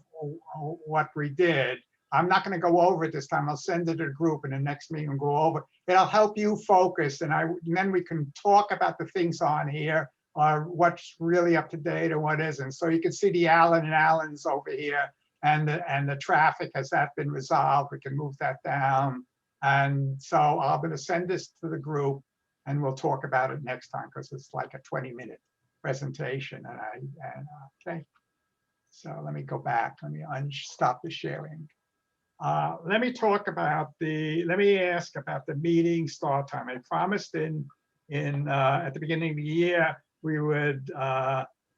what we did. I'm not going to go over it this time. I'll send it to the group in the next meeting and go over. It'll help you focus, and then we can talk about the things on here, or what's really up to date and what isn't. So you can see the Allen and Allen's over here, and the traffic, has that been resolved? We can move that down. And so I'm going to send this to the group, and we'll talk about it next time, because it's like a 20-minute presentation. Okay. So let me go back. Let me stop the sharing. Let me ask about the meeting start time. I promised at the beginning of the year, we would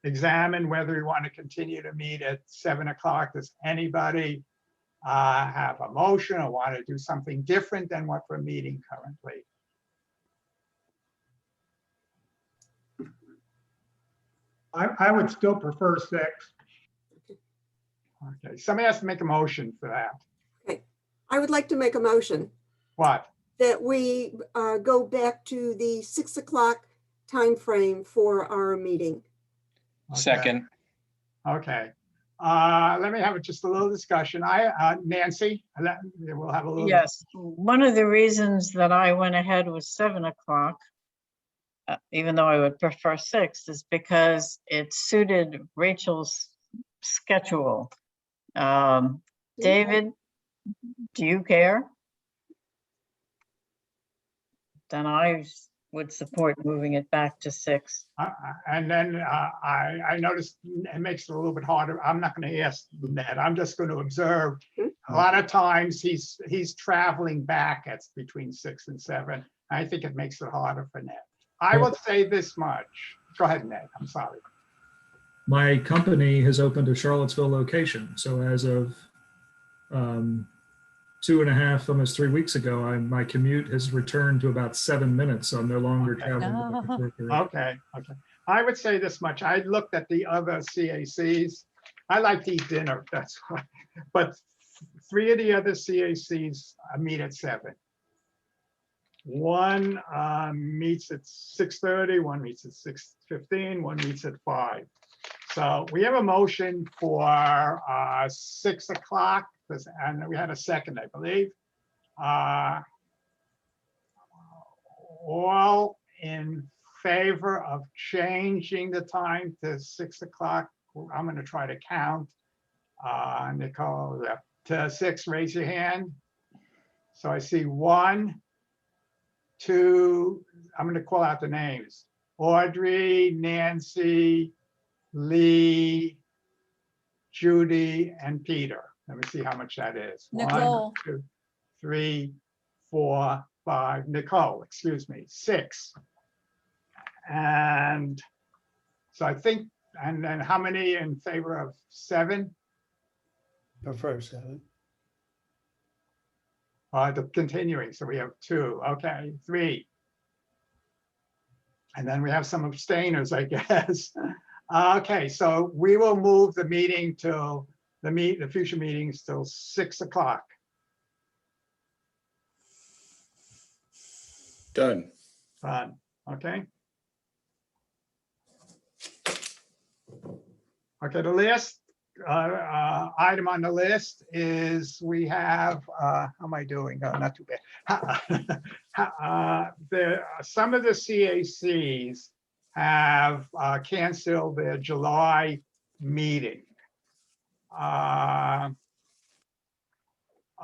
examine whether we want to continue to meet at 7 o'clock. Does anybody have a motion or want to do something different than what we're meeting currently? I would still prefer 6. Okay, somebody has to make a motion for that. Okay, I would like to make a motion What? that we go back to the 6 o'clock timeframe for our meeting. Okay. Second. Okay. Let me have just a little discussion. Nancy, we'll have a little. Yes, one of the reasons that I went ahead with 7 o'clock, even though I would prefer 6, is because it suited Rachel's schedule. David, do you care? Then I would support moving it back to 6. And then I noticed it makes it a little bit harder. I'm not going to ask Ned. I'm just going to observe. A lot of times he's traveling back at between 6 and 7. I think it makes it harder for Ned. I will say this much. Go ahead, Ned. I'm sorry. My company has opened a Charlottesville location. So as of 2.5, almost 3 weeks ago, my commute has returned to about 7 minutes. So I'm no longer traveling. back and forth directly. Okay. I would say this much. I looked at the other CACs. I like to eat dinner, that's why. But 3 of the other CACs meet at 7. One meets at 6:30, one meets at 6:15, one meets at 5. So we have a motion for 6 o'clock, and we had a second, I believe. All in favor of changing the time to 6 o'clock? I'm going to try to count. Nicole, to 6, raise your hand. So I see 1, 2, I'm going to call out the names. Audrey, Nancy, Lee, Judy, and Peter. Let me see how much that is. Nicole. 1, 2, 3, 4, 5. Nicole, excuse me, 6. And so I think, and then how many in favor of 7? Prefer 7. The continuing, so we have 2, okay, 3. And then we have some abstainers, I guess. Okay, so we will move the meeting till the future meetings till 6 o'clock. Done. Done, okay. Okay, the last item on the list is we have, how am I doing? Not too bad. Some of the CACs have canceled their July meeting. Are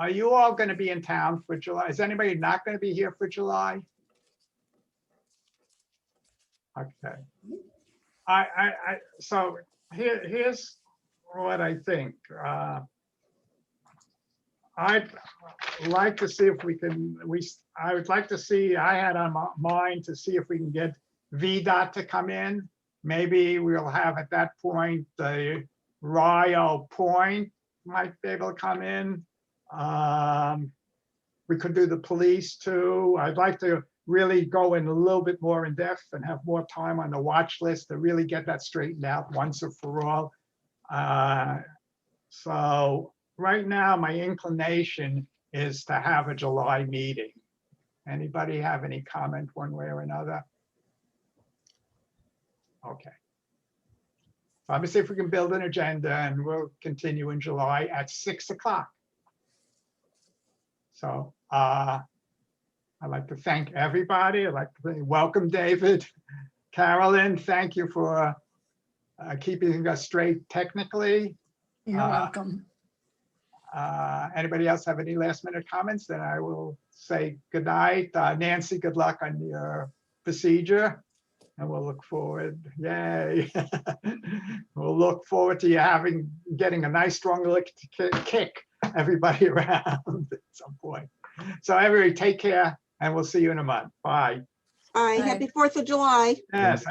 you all going to be in town for July? Is anybody not going to be here for July? Okay. So here's what I think. I'd like to see if we can, I would like to see, I had on my mind to see if we can get VDOT to come in. Maybe we'll have at that point, the Rio Point might be able to come in. We could do the police too. I'd like to really go in a little bit more in depth and have more time on the watch list to really get that straightened out once and for all. So right now, my inclination is to have a July meeting. Anybody have any comment one way or another? Okay. So let me see if we can build an agenda, and we'll continue in July at 6 o'clock. So I'd like to thank everybody. I'd like to welcome David. Carolyn, thank you for keeping us straight technically. You're welcome. Anybody else have any last minute comments? Then I will say good night. Nancy, good luck on your procedure. And we'll look forward, yay. We'll look forward to you getting a nice strong lick to kick everybody around at some point. So everybody take care, and we'll see you in a month. Bye. Happy 4th of July. Yes.